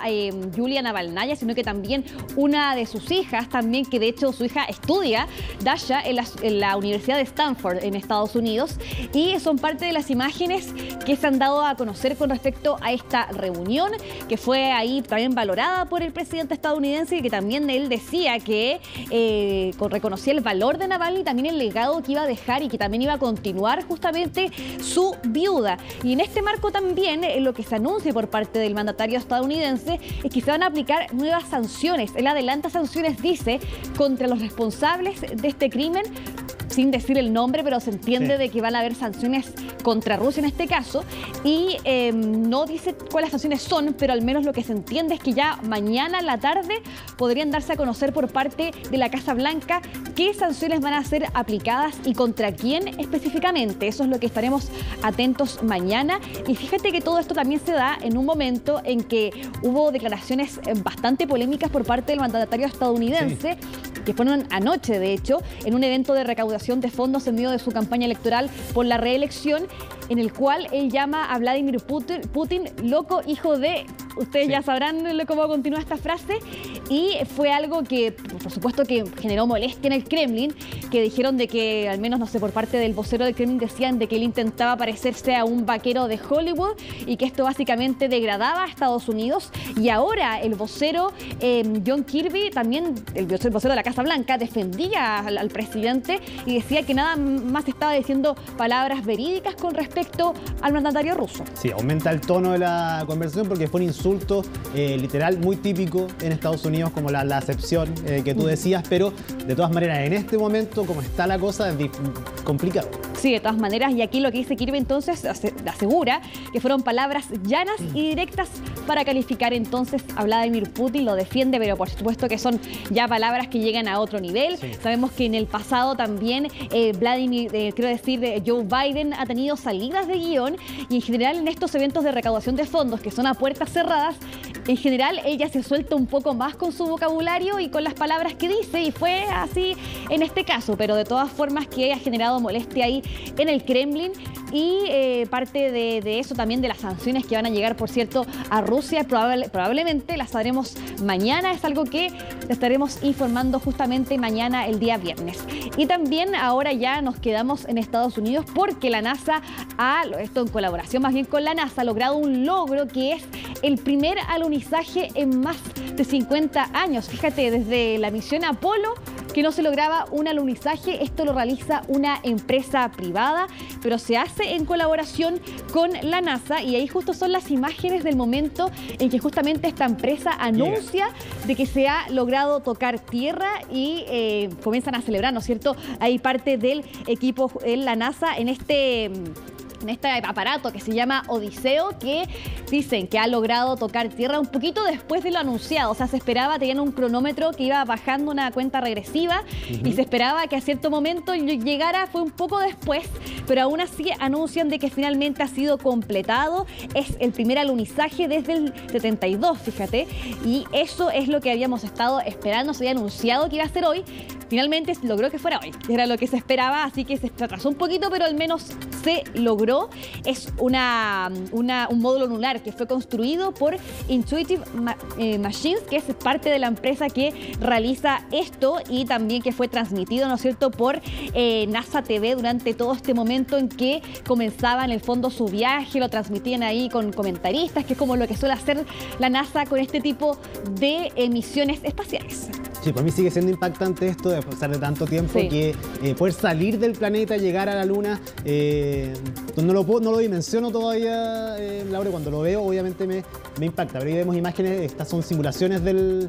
Yulia Navalnaya, sino que también una de sus hijas, también que de hecho su hija estudia, Dasha, en la Universidad de Stanford en Estados Unidos, y son parte de las imágenes que se han dado a conocer con respecto a esta reunión, que fue ahí también valorada por el presidente estadounidense, y que también él decía que reconocía el valor de Navalny y también el legado que iba a dejar y que también iba a continuar justamente su viuda. Y en este marco también lo que se anuncia por parte del mandatario estadounidense es que se van a aplicar nuevas sanciones. Él adelanta sanciones, dice, contra los responsables de este crimen, sin decir el nombre, pero se entiende de que van a haber sanciones contra Rusia en este caso, y no dice cuáles sanciones son, pero al menos lo que se entiende es que ya mañana en la tarde podrían darse a conocer por parte de la Casa Blanca qué sanciones van a ser aplicadas y contra quién específicamente. Eso es lo que estaremos atentos mañana. Y fíjate que todo esto también se da en un momento en que hubo declaraciones bastante polémicas por parte del mandatario estadounidense, que fueron anoche, de hecho, en un evento de recaudación de fondos en medio de su campaña electoral por la reelección, en el cual él llama a Vladimir Putin loco hijo de ustedes ya sabrán cómo continúa esta frase, y fue algo que, por supuesto, que generó molestia en el Kremlin, que dijeron de que, al menos, no sé, por parte del vocero del Kremlin decían de que él intentaba parecerse a un vaquero de Hollywood y que esto básicamente degradaba a Estados Unidos. Y ahora el vocero John Kirby, también el vocero de la Casa Blanca, defendía al presidente y decía que nada más estaba diciendo palabras verídicas con respecto al mandatario ruso. Sí, aumenta el tono de la conversación porque fue un insulto literal muy típico en Estados Unidos, como la acepción que tú decías, pero de todas maneras en este momento, como está la cosa, es complicado. Sí, de todas maneras, y aquí lo que dice Kirby entonces asegura que fueron palabras llanas y directas para calificar entonces a Vladimir Putin, lo defiende, pero por supuesto que son ya palabras que llegan a otro nivel. Sí. Sabemos que en el pasado también Joe Biden ha tenido salidas de guión, y en general en estos eventos de recaudación de fondos que son a puertas cerradas, en general ella se suelta un poco más con su vocabulario y con las palabras que dice, y fue así en este caso, pero de todas formas que ha generado molestia ahí en el Kremlin. Y parte de eso también, de las sanciones que van a llegar, por cierto, a Rusia, probablemente las sabremos mañana. Es algo que estaremos informando justamente mañana, el día viernes. Y también ahora ya nos quedamos en Estados Unidos porque la NASA esto en colaboración más bien con la NASA, ha logrado un logro que es el primer alunizaje en más de 50 años. Fíjate, desde la misión Apolo que no se lograba un alunizaje. Esto lo realiza una empresa privada, pero se hace en colaboración con la NASA, y ahí justo son las imágenes del momento en que justamente esta empresa anuncia de que se ha logrado tocar tierra, y comienzan a celebrar, ¿no es cierto? Hay parte del equipo en la NASA en este aparato que se llama Odiseo, que dicen que ha logrado tocar tierra un poquito después de lo anunciado. O sea, se esperaba, tenían un cronómetro que iba bajando una cuenta regresiva, y se esperaba que a cierto momento llegara, fue un poco después, pero aún así anuncian de que finalmente ha sido completado. Es el primer alunizaje desde el 72, fíjate, y eso es lo que habíamos estado esperando. Se había anunciado que iba a ser hoy, finalmente se logró que fuera hoy, era lo que se esperaba, así que se atrasó un poquito, pero al menos se logró. Es un módulo lunar que fue construido por Intuitive Machines, que es parte de la empresa que realiza esto, y también que fue transmitido, ¿no es cierto?, por NASA TV durante todo este momento en que comenzaba en el fondo su viaje. Lo transmitían ahí con comentaristas, que es como lo que suele hacer la NASA con este tipo de misiones espaciales. Sí, para mí sigue siendo impactante esto, de pasar de tanto tiempo, sí, que poder salir del planeta, llegar a la Luna, no lo dimensiono todavía, Laura. Cuando lo veo, obviamente me impacta. Pero ahí vemos imágenes, estas son simulaciones de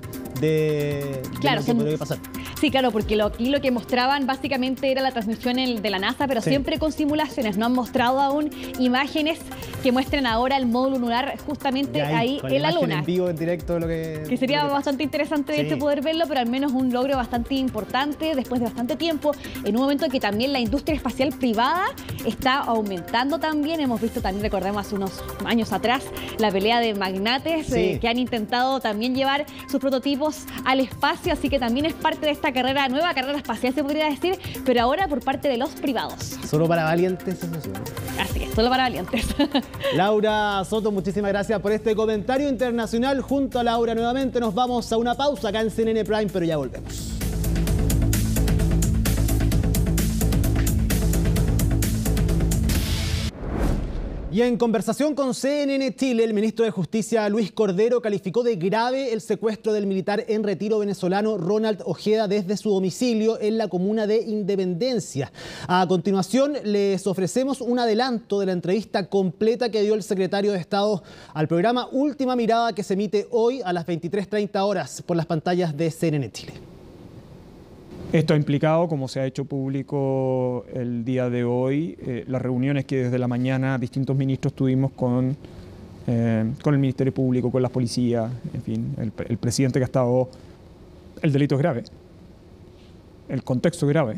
claro, lo que podría pasar. Sí, claro, porque aquí lo que mostraban básicamente era la transmisión de la NASA, pero sí, siempre con simulaciones. No han mostrado aún imágenes que muestren ahora el módulo lunar justamente ahí en la Luna. En vivo, en directo, que sería bastante interesante, de hecho, poder verlo, pero al menos un logro bastante importante después de bastante tiempo, en un momento en que también la industria espacial privada está aumentando también. Hemos visto también, recordemos, hace unos años atrás, la pelea de magnates que han intentado también llevar sus prototipos al espacio, así que también es parte de esta nueva carrera espacial, se podría decir, pero ahora por parte de los privados. Solo para valientes, eso sí. Así es, solo para valientes. Laura Soto, muchísimas gracias por este comentario internacional. Junto a Laura nuevamente nos vamos a una pausa acá en CNN Prime, pero ya volvemos. Y en conversación con CNN Chile, el ministro de Justicia, Luis Cordero, calificó de grave el secuestro del militar en retiro venezolano Ronald Ojeda desde su domicilio en la comuna de Independencia. A continuación, les ofrecemos un adelanto de la entrevista completa que dio el secretario de Estado al programa Última Mirada, que se emite hoy a las 23:30 horas por las pantallas de CNN Chile. Esto ha implicado, como se ha hecho público el día de hoy, las reuniones que desde la mañana distintos ministros tuvimos con el Ministerio Público, con la policía, en fin, el presidente que ha estado... El delito es grave, el contexto es grave.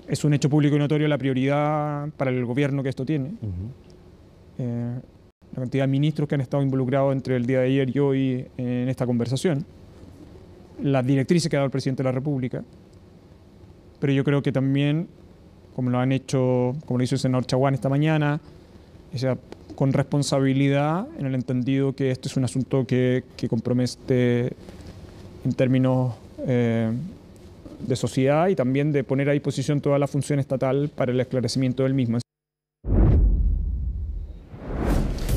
Es un hecho público y notorio la prioridad para el gobierno que esto tiene. La cantidad de ministros que han estado involucrados entre el día de ayer y hoy en esta conversación. Las directrices que ha dado el presidente de la República, pero yo creo que también, como lo hizo el senador Chaguán esta mañana, esa con responsabilidad, en el entendido que este es un asunto que compromete en términos de sociedad y también de poner a disposición toda la función estatal para el esclarecimiento del mismo.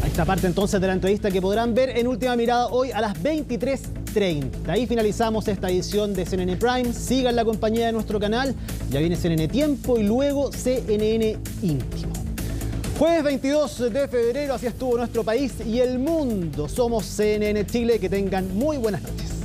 Esta parte entonces de la entrevista que podrán ver en Última Mirada hoy a las 23:30. Ahí finalizamos esta edición de CNN Prime. Sigan la compañía de nuestro canal. Ya viene CNN Tiempo y luego CNN Íntimo. Jueves 22 de febrero, así estuvo nuestro país y el mundo. Somos CNN Chile. Que tengan muy buenas noches.